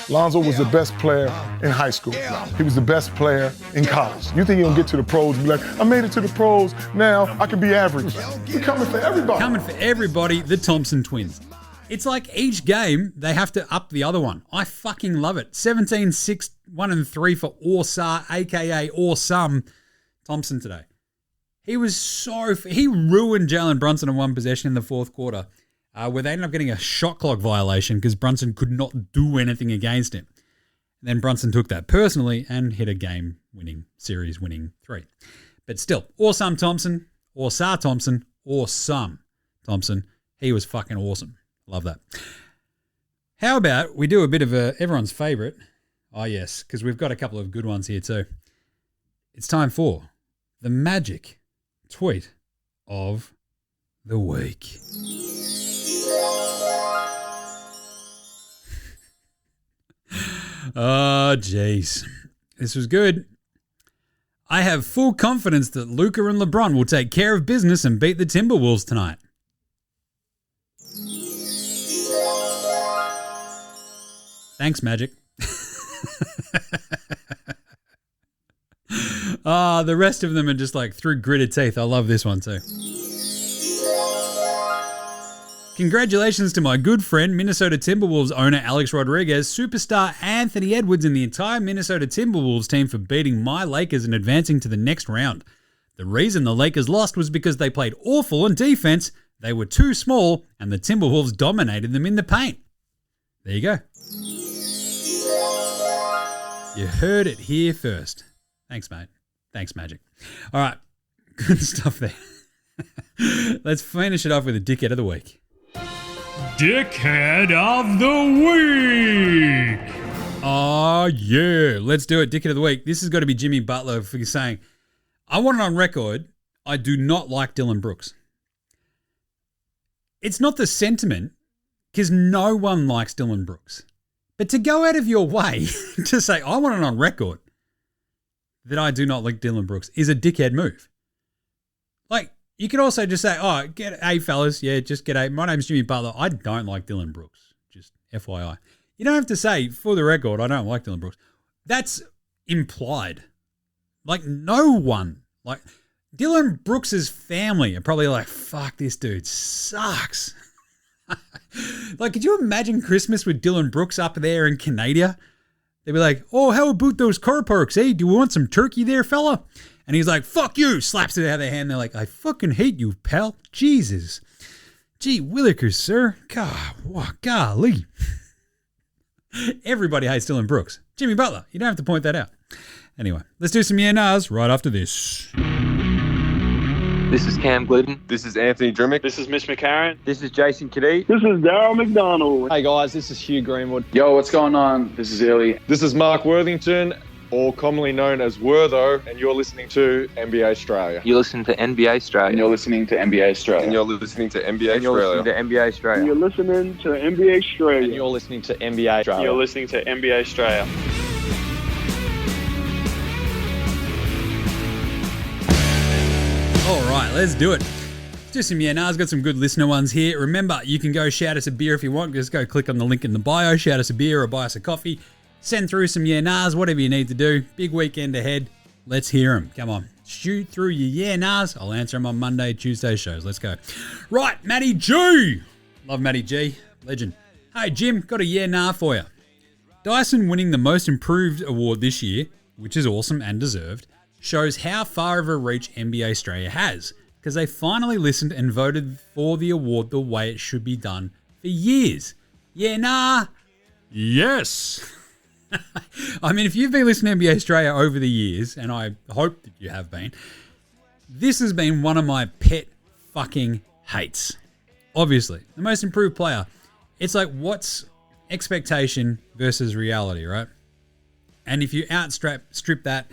Lonzo was the best player in high school. He was the best player in college. You think he'll get to the pros and be like, I made it to the pros, now I can be average. We're coming for everybody. Coming for everybody, the Thompson twins. It's like each game, they have to up the other one. I fucking love it. 17, 6, 1 and 3 for Orsar, a.k.a. Awesome Thompson today. He ruined Jalen Brunson in one possession in the fourth quarter. Where they ended up getting a shot clock violation because Brunson could not do anything against him. And then Brunson took that personally and hit a series-winning 3. But still, awesome Thompson, awesome Thompson. He was fucking awesome. Love that. How about we do a bit of everyone's favourite? Oh, yes, because we've got a couple of good ones here too. It's time for the magic tweet of the week. Oh, jeez. This was good. I have full confidence that Luka and LeBron will take care of business and beat the Timberwolves tonight. Thanks, Magic. The rest of them are just like through gritted teeth. I love this one too. Congratulations to my good friend, Minnesota Timberwolves owner Alex Rodriguez, superstar Anthony Edwards, and the entire Minnesota Timberwolves team for beating my Lakers and advancing to the next round. The reason the Lakers lost was because they played awful on defense, they were too small, and the Timberwolves dominated them in the paint. There you go. You heard it here first. Thanks, mate. Thanks, Magic. All right. Good stuff there. Let's finish it off with a dickhead of the week. Dickhead of the week. Oh, yeah. Let's do it. Dickhead of the week. This has got to be Jimmy Butler for saying, I want it on record, I do not like Dylan Brooks. It's not the sentiment, because no one likes Dylan Brooks. But to go out of your way to say, I want it on record that I do not like Dylan Brooks is a dickhead move. Like, you could also just say, oh, hey, fellas, yeah, just get a. My name's Jimmy Butler. I don't like Dylan Brooks. Just FYI. You don't have to say, for the record, I don't like Dylan Brooks. That's implied. Like, no one. Like, Dylan Brooks' family are probably like, fuck, this dude sucks. Like, could you imagine Christmas with Dylan Brooks up there in Canada? They'd be like, oh, how about those car parks, eh? Do you want some turkey there, fella? And he's like, fuck you, slaps it out of their hand. They're like, I fucking hate you, pal. Jesus. Gee willikers, sir. God, golly. Everybody hates Dylan Brooks. Jimmy Butler, you don't have to point that out. Anyway, let's do some yeah-nahs right after this. This is Cam Glidden. This is Anthony Drimmick. This is Mitch McCarron. This is Jason Kadee. This is Darryl McDonald. Hey guys, this is Hugh Greenwood. Yo, what's going on? This is Illy. This is Mark Worthington, or commonly known as Wortho, and you're listening to NBA Australia. You're listening to NBA Australia. And you're listening to NBA Australia. And you're listening to NBA And you're listening to Australia. NBA Australia. You're listening to NBA Australia. And you're listening to NBA Australia. You're listening to NBA Australia. All right, let's do it. Just some yeah-nahs, got some good listener ones here. Remember, you can go shout us a beer if you want. Just go click on the link in the bio, shout us a beer or buy us a coffee. Send through some yeah-nahs, whatever you need to do. Big weekend ahead. Let's hear them. Come on. Shoot through your yeah-nahs. I'll answer them on Monday, Tuesday shows. Let's go. Right, Matty G. Love Matty G. Legend. Hey, Jim, got a yeah-nah for you. Dyson winning the Most Improved award this year, which is awesome and deserved, shows how far of a reach NBA Australia has, because they finally listened and voted for the award the way it should be done for years. Yeah, nah. Yes. I mean, if you've been listening to NBA Australia over the years, and I hope that you have been, this has been one of my pet fucking hates. Obviously, the Most Improved Player. It's like, what's expectation versus reality, right? And if you strip that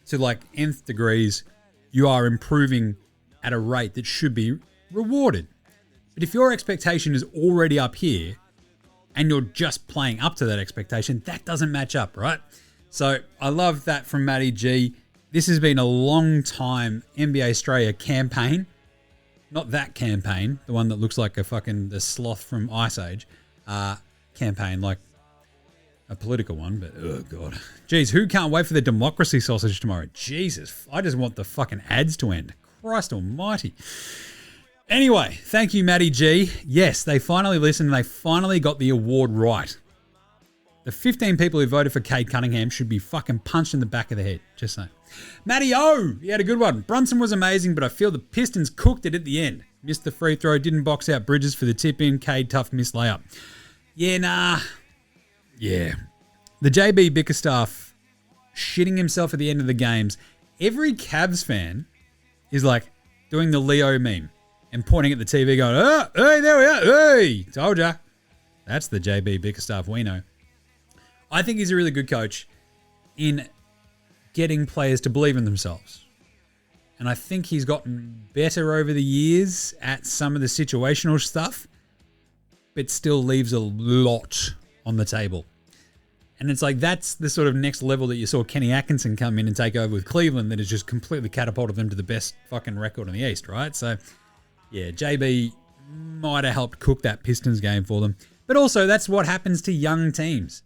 to like nth degrees, you are improving at a rate that should be rewarded. But if your expectation is already up here and you're just playing up to that expectation, that doesn't match up, right? So I love that from Matty G. This has been a long time NBA Australia campaign. Not that campaign, the one that looks like the sloth from Ice Age campaign, like a political one, but oh god. Jeez, who can't wait for the democracy sausage tomorrow? Jesus, I just want the fucking ads to end. Christ almighty. Anyway, thank you, Matty G. Yes, they finally listened and they finally got the award right. The 15 people who voted for Cade Cunningham should be fucking punched in the back of the head. Just saying. Matty O, he had a good one. Brunson was amazing, but I feel the Pistons cooked it at the end. Missed the free throw, didn't box out Bridges for the tip-in. Cade, tough missed layup. Yeah, nah. Yeah. The JB Bickerstaff shitting himself at the end of the games. Every Cavs fan is like doing the Leo meme and pointing at the TV going, oh, hey, there we are. Hey, told ya. That's the JB Bickerstaff we know. I think he's a really good coach in getting players to believe in themselves And I think he's gotten better over the years at some of the situational stuff, but still leaves a lot on the table. And it's like that's the sort of next level that you saw Kenny Atkinson come in and take over with Cleveland that has just completely catapulted them to the best fucking record in the East, right? So, yeah, JB might have helped cook that Pistons game for them. But also, that's what happens to young teams.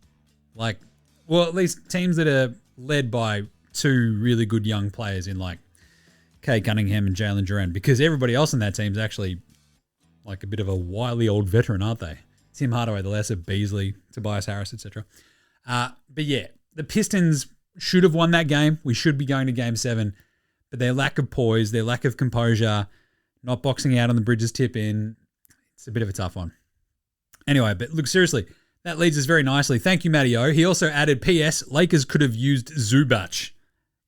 Like, well, at least teams that are led by two really good young players in like Kay Cunningham and Jalen Duran, because everybody else in that team is actually like a bit of a wily old veteran, aren't they? Tim Hardaway, the lesser, Beasley, Tobias Harris, etc. But yeah, the Pistons should have won that game. We should be going to Game 7. But their lack of poise, their lack of composure, not boxing out on the Bridges tip in, it's a bit of a tough one. Anyway, but look, seriously, that leads us very nicely. Thank you, Matty O. He also added, P.S. Lakers could have used Zubac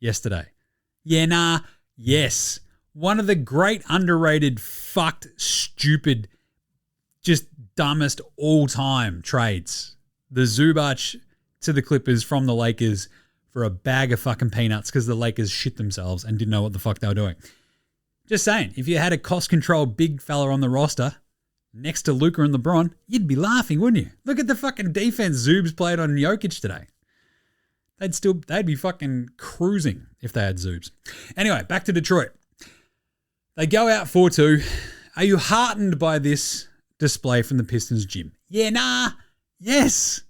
yesterday. Yeah, nah. Yes. One of the great underrated, fucked, stupid, just dumbest all-time trades. The Zubac to the Clippers from the Lakers for a bag of fucking peanuts because the Lakers shit themselves and didn't know what the fuck they were doing. Just saying, if you had a cost-controlled big fella on the roster next to Luka and LeBron, you'd be laughing, wouldn't you? Look at the fucking defense Zubs played on Jokic today. They'd be fucking cruising if they had Zubs. Anyway, back to Detroit. They go out 4-2. Are you heartened by this display from the Pistons gym? Yeah, nah. Yes.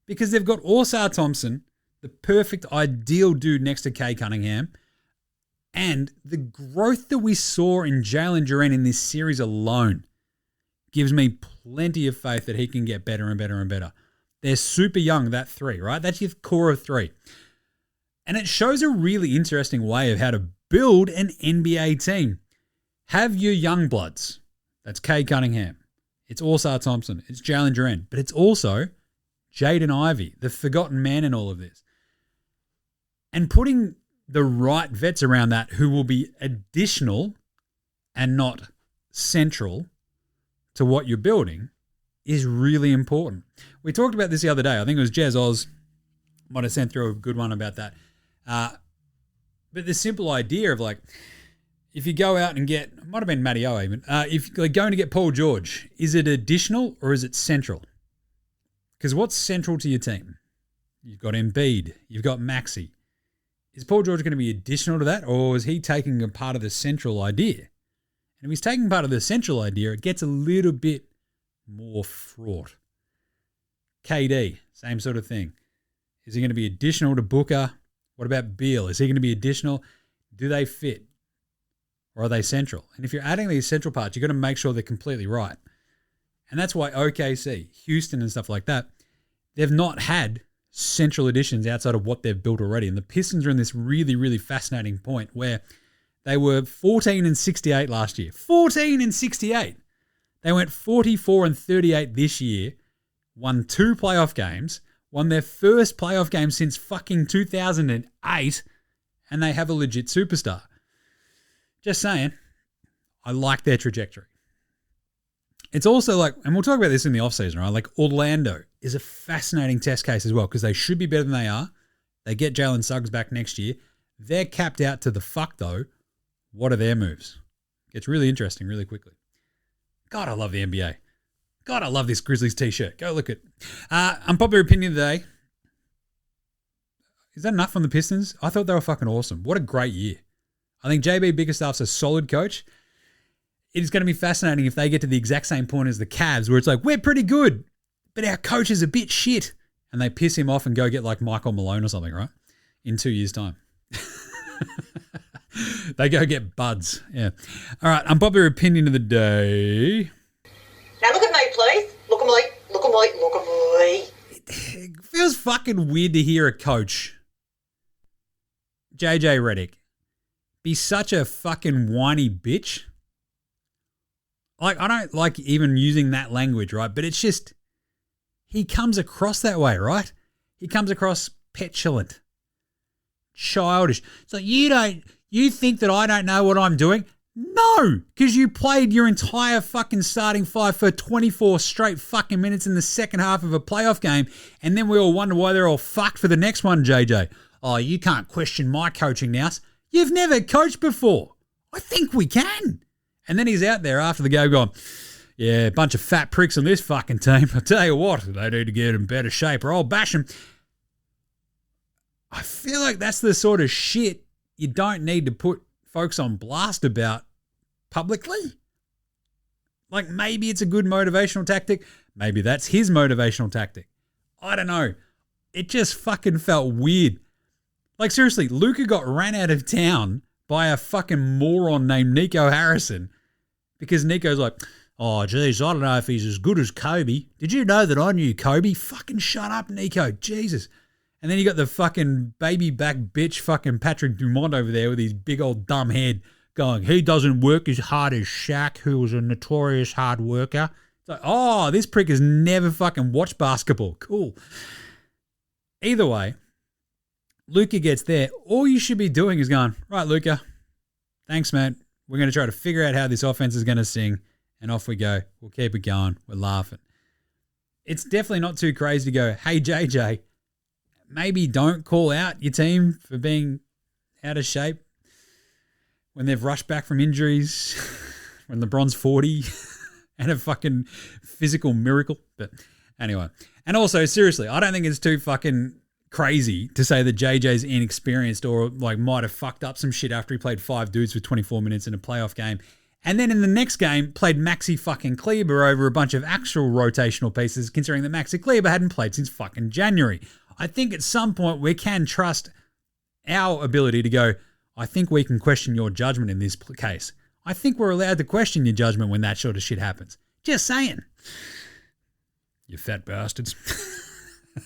Because they've got Orsar Thompson, the perfect, ideal dude next to Kay Cunningham. And the growth that we saw in Jalen Duran in this series alone gives me plenty of faith that he can get better and better and better. They're super young, that three, right? That's your core of three. And it shows a really interesting way of how to build an NBA team. Have your young bloods. That's Kay Cunningham. It's Orsar Thompson. It's Jalen Duran. But it's also Jaden Ivey, the forgotten man in all of this. And putting the right vets around that who will be additional and not central to what you're building is really important. We talked about this the other day. I think it was Jez Oz might have sent through a good one about that. But the simple idea of like, if you go out and get, it might have been Matty O even, if you're going to get Paul George, is it additional or is it central? Because what's central to your team? You've got Embiid, you've got Maxey. Is Paul George going to be additional to that, or is he taking a part of the central idea? And if he's taking part of the central idea, it gets a little bit more fraught. KD, same sort of thing. Is he going to be additional to Booker? What about Beal? Is he going to be additional? Do they fit? Or are they central? And if you're adding these central parts, you've got to make sure they're completely right. And that's why OKC, Houston and stuff like that, they've not had central additions outside of what they've built already. And the Pistons are in this really, really fascinating point where they were 14-68 last year. 14-68. They went 44-38 this year, won 2 playoff games, won their first playoff game since fucking 2008, and they have a legit superstar. Just saying, I like their trajectory. It's also like, and we'll talk about this in the offseason, right? Like Orlando is a fascinating test case as well because they should be better than they are. They get Jalen Suggs back next year. They're capped out to the fuck though. What are their moves? Gets really interesting really quickly. God, I love the NBA. God, I love this Grizzlies t-shirt. Go look at unpopular opinion of the day. Is that enough from the Pistons? I thought they were fucking awesome. What a great year. I think JB Bickerstaff's a solid coach. It is going to be fascinating if they get to the exact same point as the Cavs where it's like, we're pretty good, but our coach is a bit shit. And they piss him off and go get like Michael Malone or something, right? In 2 years' time. They go get buds. Yeah. All right. Unpopular opinion of the day. Now look at me, please. Look at me. Look at me. Look at me. It feels fucking weird to hear a coach, JJ Redick, be such a fucking whiny bitch. Like, I don't like even using that language, right? But it's just, he comes across that way, right? He comes across petulant, childish. It's like, you think that I don't know what I'm doing? No, because you played your entire fucking starting five for 24 straight fucking minutes in the second half of a playoff game, and then we all wonder why they're all fucked for the next one, JJ. Oh, you can't question my coaching now. You've never coached before. I think we can. And then he's out there after the game going, yeah, a bunch of fat pricks on this fucking team. I tell you what, they need to get in better shape or I'll bash them. I feel like that's the sort of shit you don't need to put folks on blast about publicly. Like maybe it's a good motivational tactic. Maybe that's his motivational tactic. I don't know. It just fucking felt weird. Like seriously, Luka got ran out of town by a fucking moron named Nico Harrison because Nico's like, oh, geez, I don't know if he's as good as Kobe. Did you know that I knew Kobe? Fucking shut up, Nico. Jesus. And then you got the fucking baby back bitch fucking Patrick Dumont over there with his big old dumb head going, he doesn't work as hard as Shaq, who was a notorious hard worker. It's like, oh, this prick has never fucking watched basketball. Cool. Either way, Luka gets there. All you should be doing is going, right, Luka, thanks, man. We're going to try to figure out how this offense is going to sing, and off we go. We'll keep it going. We're laughing. It's definitely not too crazy to go, hey, JJ, maybe don't call out your team for being out of shape when they've rushed back from injuries, when LeBron's 40 and a fucking physical miracle. But anyway. And also, seriously, I don't think it's too fucking crazy to say that JJ's inexperienced or like might have fucked up some shit after he played 5 dudes for 24 minutes in a playoff game. And then in the next game, played Maxi fucking Kleber over a bunch of actual rotational pieces, considering that Maxi Kleber hadn't played since fucking January. I think at some point we can trust our ability to go, I think we can question your judgment in this case. I think we're allowed to question your judgment when that sort of shit happens. Just saying. You fat bastards.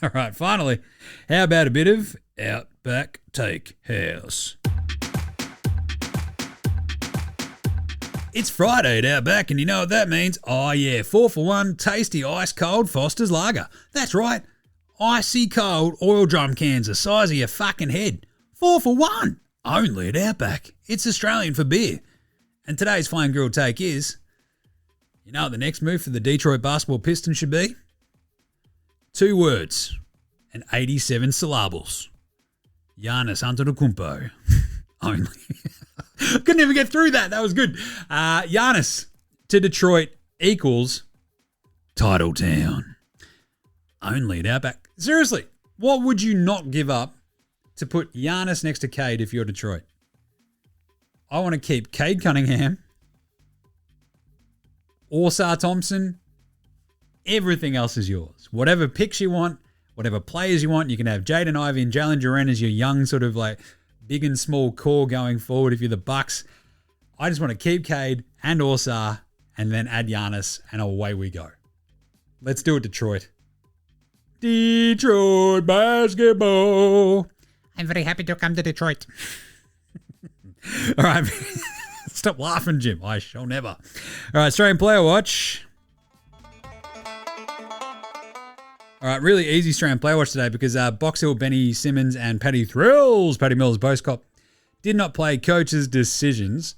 All right, finally, how about a bit of Outback Takehouse? It's Friday at Outback, and you know what that means? Oh yeah, 4 for 1 tasty ice-cold Foster's Lager. That's right, icy cold oil drum cans the size of your fucking head. 4 for 1, only at Outback. It's Australian for beer. And today's fine grilled take is, you know what the next move for the Detroit basketball Pistons should be? 2 words and 87 syllables. Giannis Antetokounmpo. Only. Couldn't even get through that. That was good. Giannis to Detroit equals Title Town. Only at Outback. Seriously, what would you not give up to put Giannis next to Cade if you're Detroit? I want to keep Cade Cunningham, Orsar Thompson. Everything else is yours. Whatever picks you want, whatever players you want, you can have Jaden Ivey and Jalen Duren as your young sort of like big and small core going forward if you're the Bucks. I just want to keep Cade and Orsar and then add Giannis and away we go. Let's do it, Detroit. Detroit basketball. I'm very happy to come to Detroit. All right. Stop laughing, Jim. I shall never. All right, Australian Player Watch. All right, really easy Australian Player Watch today because Box Hill, Benny Simmons, and Paddy Mills, both cop, did not play coaches' decisions.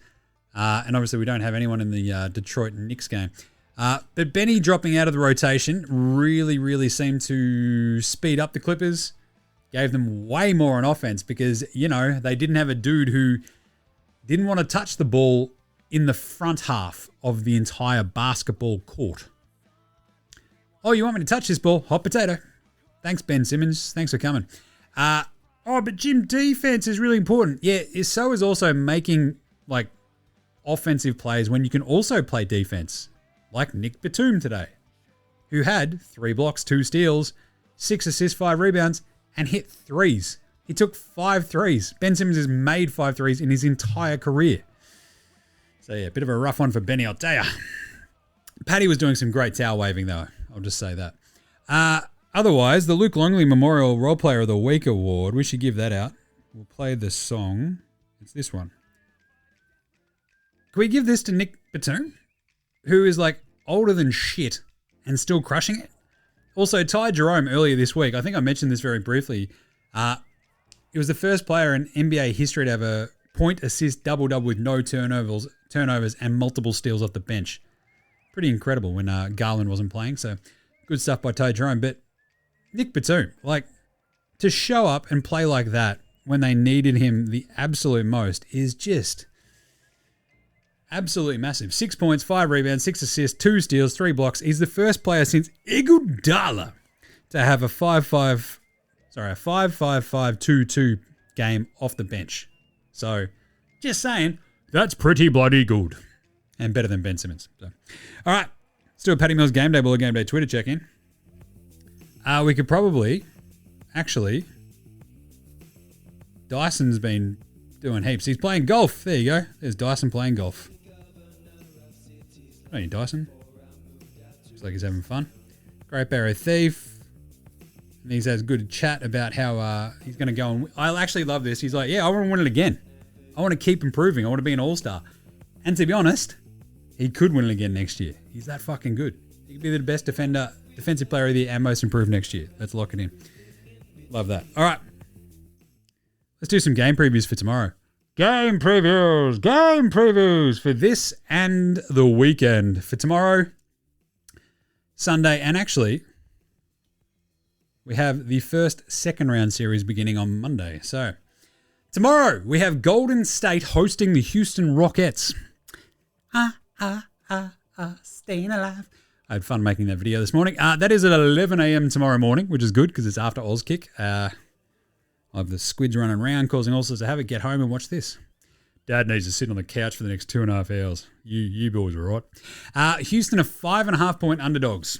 And obviously we don't have anyone in the Detroit Knicks game. But Benny dropping out of the rotation really seemed to speed up the Clippers. Gave them way more on offense because, you know, they didn't have a dude who didn't want to touch the ball in the front half of the entire basketball court. Oh, you want me to touch this ball? Hot potato. Thanks, Ben Simmons. Thanks for coming. But Jim, defense is really important. Yeah, so is also making like offensive plays when you can also play defense, like Nick Batum today, who had 3 blocks, 2 steals, 6 assists, 5 rebounds, and hit threes. He took 5 threes. Ben Simmons has made 5 threes in his entire career. So yeah, a bit of a rough one for Benny, I'll tell ya. Paddy was doing some great towel waving though. I'll just say that. Otherwise, the Luke Longley Memorial Role Player of the Week Award, we should give that out. We'll play the song. It's this one. Can we give this to Nick Batum, who is like older than shit and still crushing it? Also, Ty Jerome earlier this week, I think I mentioned this very briefly. He was the first player in NBA history to have a point, assist, double-double with no turnovers and multiple steals off the bench. Pretty incredible when Garland wasn't playing, so good stuff by Ty Jerome. But Nick Batum, like, to show up and play like that when they needed him the absolute most is just Absolutely massive. 6 points, 5 rebounds, 6 assists, 2 steals, 3 blocks. He's the first player since Iguodala to have a 5-5-5-2-2 game off the bench. So, just saying, that's pretty bloody good. And better than Ben Simmons. So, all right, let's do a Paddy Mills Game Day Baller Game Day Twitter check-in. We could probably, actually, Dyson's been doing heaps. He's playing golf. There you go. There's Dyson playing golf. Hey, Dyson. Looks like he's having fun. Great Barrow Thief. And he's has good chat about how he's going to go and... I actually love this. He's like, yeah, I want to win it again. I want to keep improving. I want to be an all-star. And to be honest, he could win it again next year. He's that fucking good. He could be the best defensive player of the year and most improved next year. Let's lock it in. Love that. All right. Let's do some game previews for tomorrow. Game previews for this and the weekend. For tomorrow, Sunday, and actually, we have the first second round series beginning on Monday. So, tomorrow, we have Golden State hosting the Houston Rockets. Staying alive. I had fun making that video this morning. That is at 11 a.m. tomorrow morning, which is good because it's after Auskick. I have the squids running around, causing all sorts of havoc. Get home and watch this. Dad needs to sit on the couch for the next 2.5 hours. You boys are right. Houston are 5.5-point underdogs.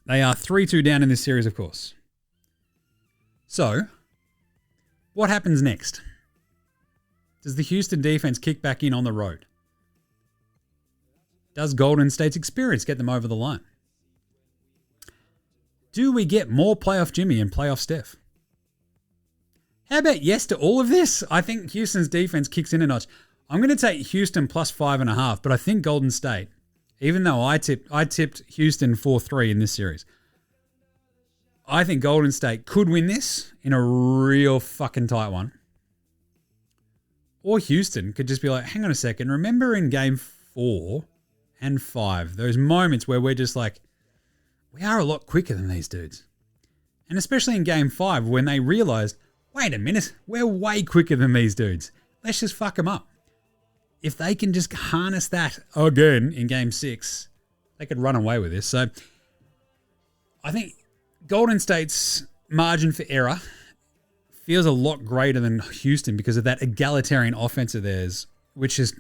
They are 3-2 down in this series, of course. So, what happens next? Does the Houston defense kick back in on the road? Does Golden State's experience get them over the line? Do we get more playoff Jimmy and playoff Steph? How about yes to all of this? I think Houston's defense kicks in a notch. I'm going to take Houston plus 5.5, but I think Golden State, even though I tipped Houston 4-3 in this series, I think Golden State could win this in a real fucking tight one. Or Houston could just be like, hang on a second, remember in game 4 and 5, those moments where we're just like, we are a lot quicker than these dudes. And especially in game 5 when they realized, wait a minute, we're way quicker than these dudes. Let's just fuck them up. If they can just harness that again in game 6, they could run away with this. So I think Golden State's margin for error feels a lot greater than Houston because of that egalitarian offense of theirs, which is,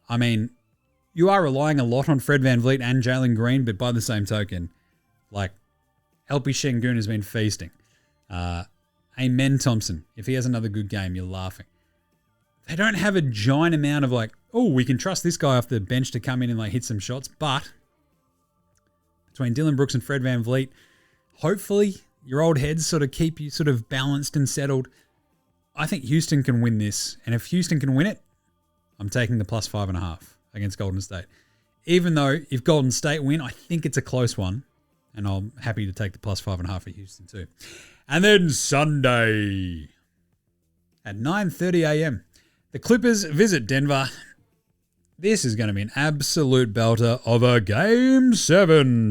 I mean, you are relying a lot on Fred VanVleet and Jalen Green, but by the same token, like, LP Şengün has been feasting. Amen Thompson, if he has another good game, you're laughing. They don't have a giant amount of like, oh, we can trust this guy off the bench to come in and like hit some shots, but between Dylan Brooks and Fred VanVleet, hopefully your old heads sort of keep you sort of balanced and settled. I think Houston can win this, and if Houston can win it, I'm taking the plus 5.5 against Golden State. Even though if Golden State win, I think it's a close one, and I'm happy to take the plus 5.5 for Houston too. And then Sunday at 9:30 a.m., the Clippers visit Denver. This is going to be an absolute belter of a game 7.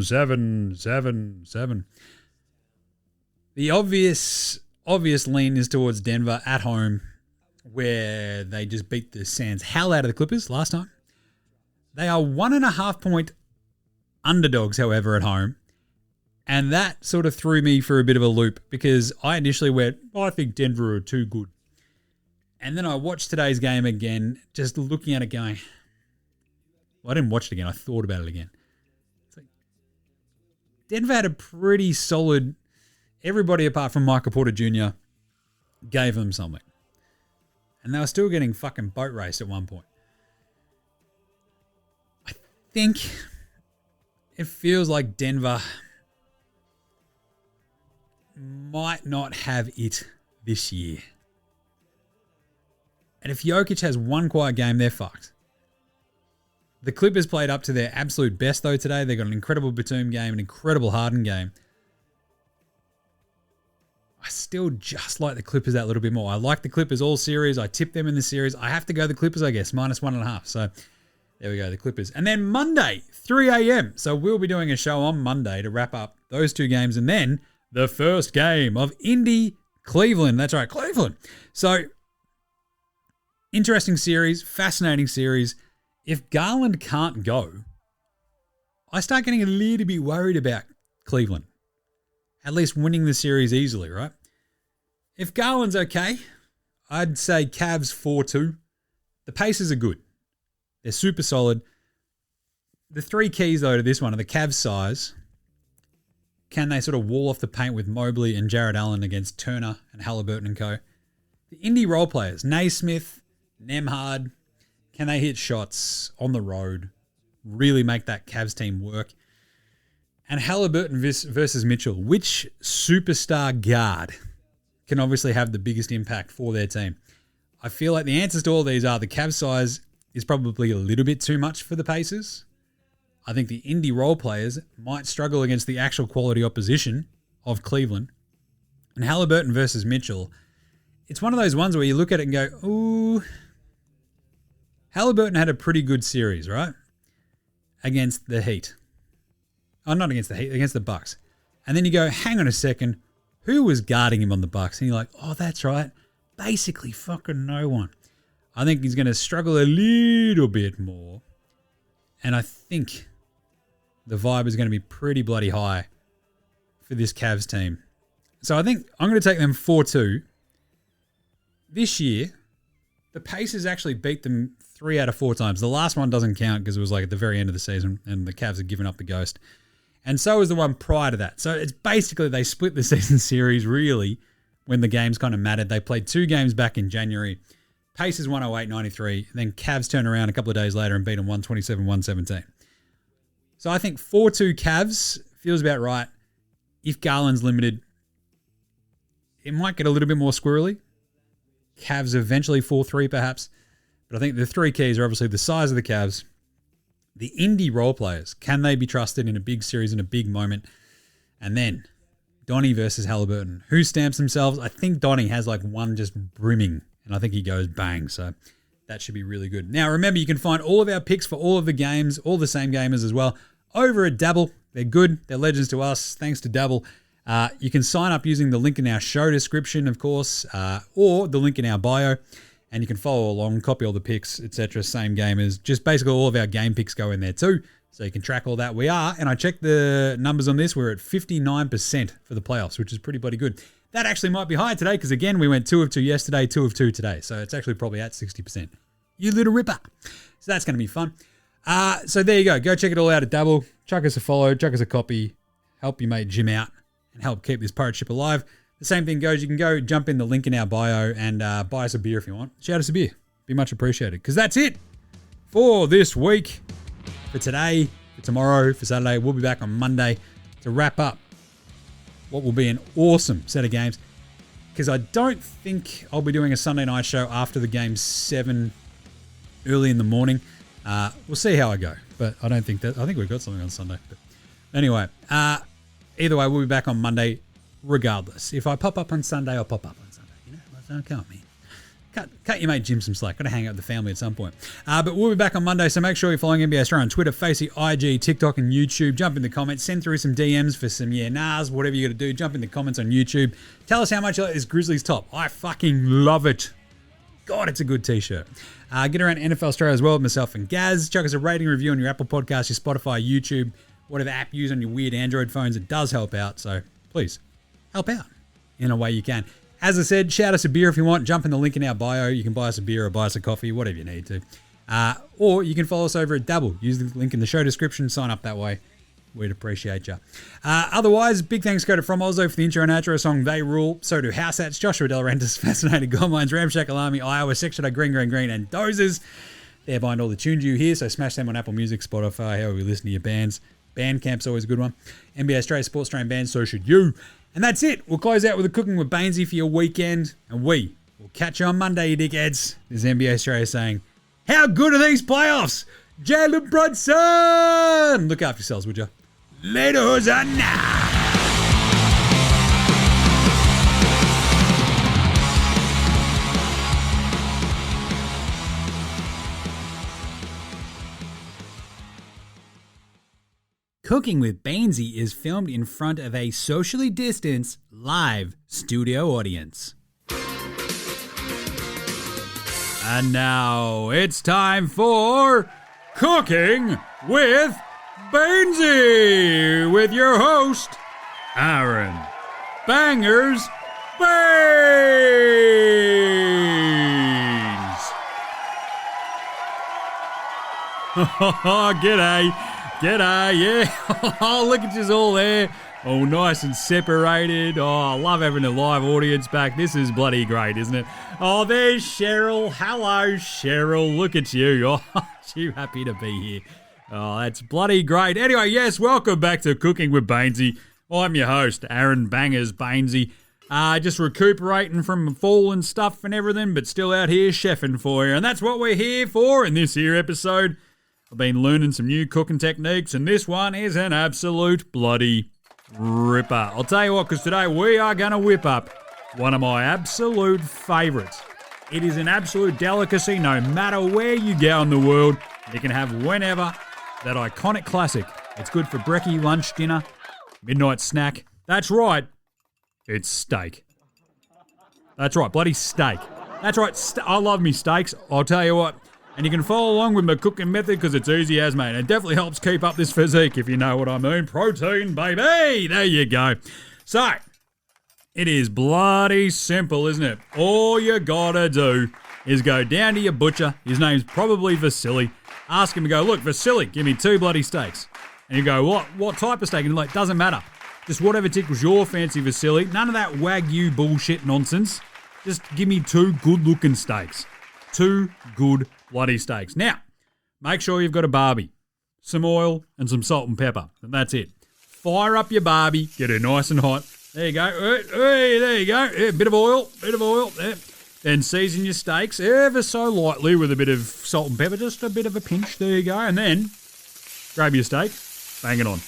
The obvious lean is towards Denver at home, where they just beat the Sands hell out of the Clippers last time. They are 1.5-point underdogs, however, at home. And that sort of threw me for a bit of a loop because I initially went, I think Denver are too good. And then I watched today's game again, just looking at it going, well, I didn't watch it again. I thought about it again. It's like, Denver had a pretty solid, everybody apart from Michael Porter Jr. gave them something. And they were still getting fucking boat raced at one point. I think it feels like Denver might not have it this year. And if Jokic has one quiet game, they're fucked. The Clippers played up to their absolute best, though, today. They got an incredible Batum game, an incredible Harden game. I still just like the Clippers that little bit more. I like the Clippers all series. I tipped them in the series. I have to go the Clippers, I guess, minus 1.5. So there we go, the Clippers. And then Monday, 3 a.m. So we'll be doing a show on Monday to wrap up those two games. And then the first game of Indy-Cleveland. That's right, Cleveland. So interesting series, fascinating series. if Garland can't go, I start getting a little bit worried about Cleveland. At least winning the series easily, right? If Garland's okay, I'd say Cavs 4-2. The Pacers are good. They're super solid. The three keys, though, to this one are the Cavs' size. Can they sort of wall off the paint with Mobley and Jared Allen against Turner and Halliburton and co? The Indy role players, Naismith, Nembhard, can they hit shots on the road, really make that Cavs team work? And Halliburton versus Mitchell, which superstar guard can obviously have the biggest impact for their team? I feel like the answers to all these are the Cavs size is probably a little bit too much for the Pacers. I think the Indy role players might struggle against the actual quality opposition of Cleveland. And Halliburton versus Mitchell, it's one of those ones where you look at it and go, ooh, Halliburton had a pretty good series, right? Against the Heat. Oh, not against the Heat, against the Bucks. And then you go, hang on a second, who was guarding him on the Bucks? And you're like, oh, that's right. Basically fucking no one. I think he's going to struggle a little bit more. And I think the vibe is going to be pretty bloody high for this Cavs team. So I think I'm going to take them 4-2. This year, the Pacers actually beat them 3 out of 4 times. The last one doesn't count because it was like at the very end of the season and the Cavs had given up the ghost. And so was the one prior to that. So it's basically they split the season series really when the games kind of mattered. They played 2 games back in January. Pacers 108-93. Then Cavs turned around a couple of days later and beat them 127-117. So I think 4-2 Cavs feels about right. If Garland's limited, it might get a little bit more squirrely. Cavs eventually 4-3 perhaps. But I think the 3 keys are obviously the size of the Cavs, the Indy role players. Can they be trusted in a big series, in a big moment? And then Donnie versus Halliburton. Who stamps themselves? I think Donnie has like one just brimming, and I think he goes bang. So that should be really good. Now, remember, you can find all of our picks for all of the games, all the same gamers as well, over at Dabble. They're good. They're legends to us. Thanks to Dabble. You can sign up using the link in our show description, of course, or the link in our bio. And you can follow along, copy all the picks, etc. Same gamers. Just basically all of our game picks go in there too. So you can track all that. We are, and I checked the numbers on this, we're at 59% for the playoffs, which is pretty bloody good. That actually might be higher today because, again, we went 2 of 2 yesterday, 2 of 2 today. So it's actually probably at 60%. You little ripper. So that's going to be fun. So there you go. Go check it all out at Dabble. Chuck us a follow, chuck us a copy, help your mate Jim out, and help keep this pirate ship alive. The same thing goes. You can go jump in the link in our bio and buy us a beer if you want. Shout us a beer. Be much appreciated. Because that's it for this week. For today, for tomorrow, for Saturday. We'll be back on Monday to wrap up what will be an awesome set of games. Because I don't think I'll be doing a Sunday night show after the game 7 early in the morning. We'll see how I go. But I don't think that. I think we've got something on Sunday. But anyway, either way, we'll be back on Monday. Regardless, if I pop up on Sunday, I'll pop up on Sunday. You know, don't count me. Cut your mate Jim some slack. Got to hang out with the family at some point. But we'll be back on Monday, so make sure you're following NBA Straya on Twitter, Facey, IG, TikTok, and YouTube. Jump in the comments. Send through some DMs for some whatever you got to do. Jump in the comments on YouTube. Tell us how much you like this Grizzlies top. I fucking love it. God, it's a good t-shirt. Get around NFL Straya as well with myself and Gaz. Chuck us a rating review on your Apple Podcast, your Spotify, YouTube, whatever app you use on your weird Android phones. It does help out, so please help out in a way you can. As I said, shout us a beer if you want. Jump in the link in our bio. You can buy us a beer or buy us a coffee, whatever you need to. Or you can follow us over at Dabble. Use the link in the show description. Sign up that way. We'd appreciate you. Otherwise, big thanks go to From Oslo for the intro and outro song They Rule. So do House Hats, Joshua Del Rentis, Fascinated Goldmines, Ramshackle Army, Iowa, Section Green, and Dozers. They're behind all the tunes you hear, so smash them on Apple Music, Spotify, however you listen to your bands. Bandcamp's always a good one. NBA Australia Sports Train Band, so should you. And that's it. We'll close out with a Cooking with Bainesy for your weekend. And we will catch you on Monday, you dickheads. This is NBA Australia saying, how good are these playoffs? Jalen Brunson! Look after yourselves, would you? Later, Hosanna! Cooking with Bainesy is filmed in front of a socially distanced live studio audience. And now it's time for Cooking with Beansy, with your host, Aaron Bangers Baines. G'day, yeah. Oh, look at you all there. Oh, nice and separated. Oh, I love having a live audience back. This is bloody great, isn't it? Oh, there's Cheryl. Hello, Cheryl. Look at you. Oh, you happy to be here. Oh, that's bloody great. Anyway, yes, welcome back to Cooking with Bainesy. I'm your host, Aaron Bangers Bainesy. Just recuperating from fall and stuff and everything, but still out here chefing for you. And that's what we're here for in this here episode. I've been learning some new cooking techniques, and this one is an absolute bloody ripper. I'll tell you what, because today we are going to whip up one of my absolute favourites. It is an absolute delicacy no matter where you go in the world. You can have whenever. That iconic classic. It's good for brekkie, lunch, dinner, midnight snack. That's right. It's steak. That's right, bloody steak. That's right, I love me steaks. I'll tell you what. And you can follow along with my cooking method because it's easy as, mate. It definitely helps keep up this physique, if you know what I mean. Protein, baby. There you go. So, it is bloody simple, isn't it? All you gotta do is go down to your butcher. His name's probably Vasily. Ask him to go, look, Vasily, give me 2 bloody steaks. And you go, what type of steak? And he's like, doesn't matter. Just whatever tickles your fancy, Vasily. None of that Wagyu bullshit nonsense. Just give me 2 good-looking steaks. 2 good bloody steaks. Now, make sure you've got a barbie, some oil, and some salt and pepper. And that's it. Fire up your barbie. Get her nice and hot. There you go. Hey, there you go. Yeah, bit of oil. There. Then season your steaks ever so lightly with a bit of salt and pepper. Just a bit of a pinch. There you go. And then grab your steak. Bang it on.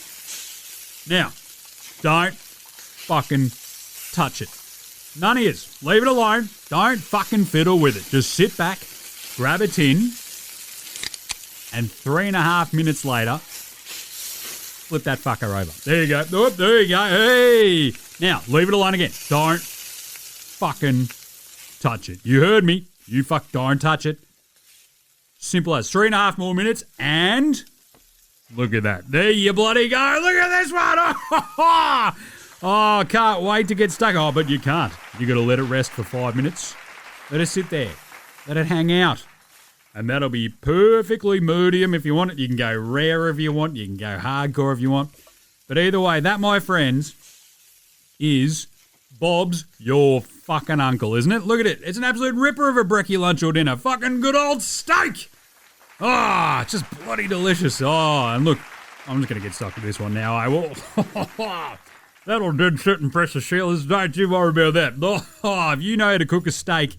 Now, don't fucking touch it. None of yous. Leave it alone. Don't fucking fiddle with it. Just sit back, grab a tin, and 3.5 minutes later, flip that fucker over. There you go. Oh, there you go. Hey! Now, leave it alone again. Don't fucking touch it. You heard me. You don't touch it. Simple as 3.5 more minutes, and look at that. There you bloody go. Look at this one. Oh, can't wait to get stuck. Oh, but you can't. You got to let it rest for 5 minutes. Let it sit there. Let it hang out. And that'll be perfectly medium if you want it. You can go rare if you want. You can go hardcore if you want. But either way, that, my friends, is Bob's your fucking uncle, isn't it? Look at it. It's an absolute ripper of a brekkie, lunch or dinner. Fucking good old steak. Ah, it's just bloody delicious. Oh, and look, I'm just going to get stuck with this one now. I will. That'll dead sit and press the shellers. Don't you worry about that. Oh, if you know how to cook a steak,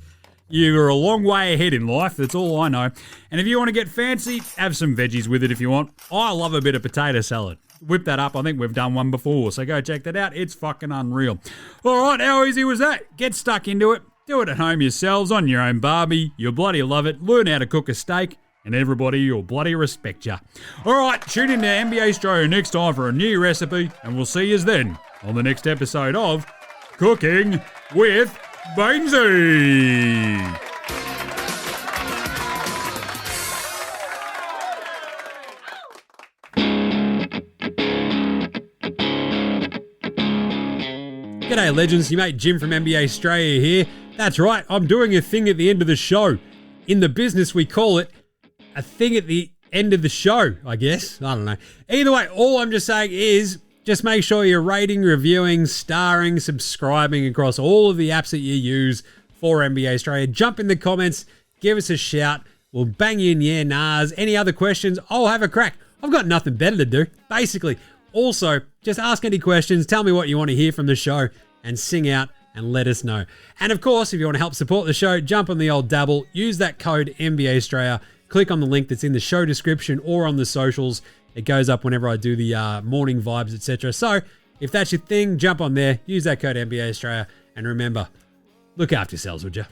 you're a long way ahead in life. That's all I know. And if you want to get fancy, have some veggies with it if you want. I love a bit of potato salad. Whip that up. I think we've done one before, so go check that out. It's fucking unreal. All right, how easy was that? Get stuck into it. Do it at home yourselves on your own barbie. You'll bloody love it. Learn how to cook a steak, and everybody will bloody respect you. All right, tune in to NBA Straya next time for a new recipe, and we'll see yous then on the next episode of Cooking with Bainesy. G'day legends, your mate Jim from NBA Straya here. That's right, I'm doing a thing at the end of the show. In the business we call it a thing at the end of the show, I guess. I don't know. Either way, all I'm just saying is just make sure you're rating, reviewing, starring, subscribing across all of the apps that you use for NBA Straya. Jump in the comments, give us a shout. We'll bang you in, yeah, nahs. Any other questions? I'll have a crack. I've got nothing better to do, basically. Also, just ask any questions, tell me what you want to hear from the show, and sing out and let us know. And of course, if you want to help support the show, jump on the old dabble, use that code NBA Straya, click on the link that's in the show description or on the socials. It goes up whenever I do the morning vibes, etc. So, if that's your thing, jump on there, use that code NBA Straya, and remember, look after yourselves, would you?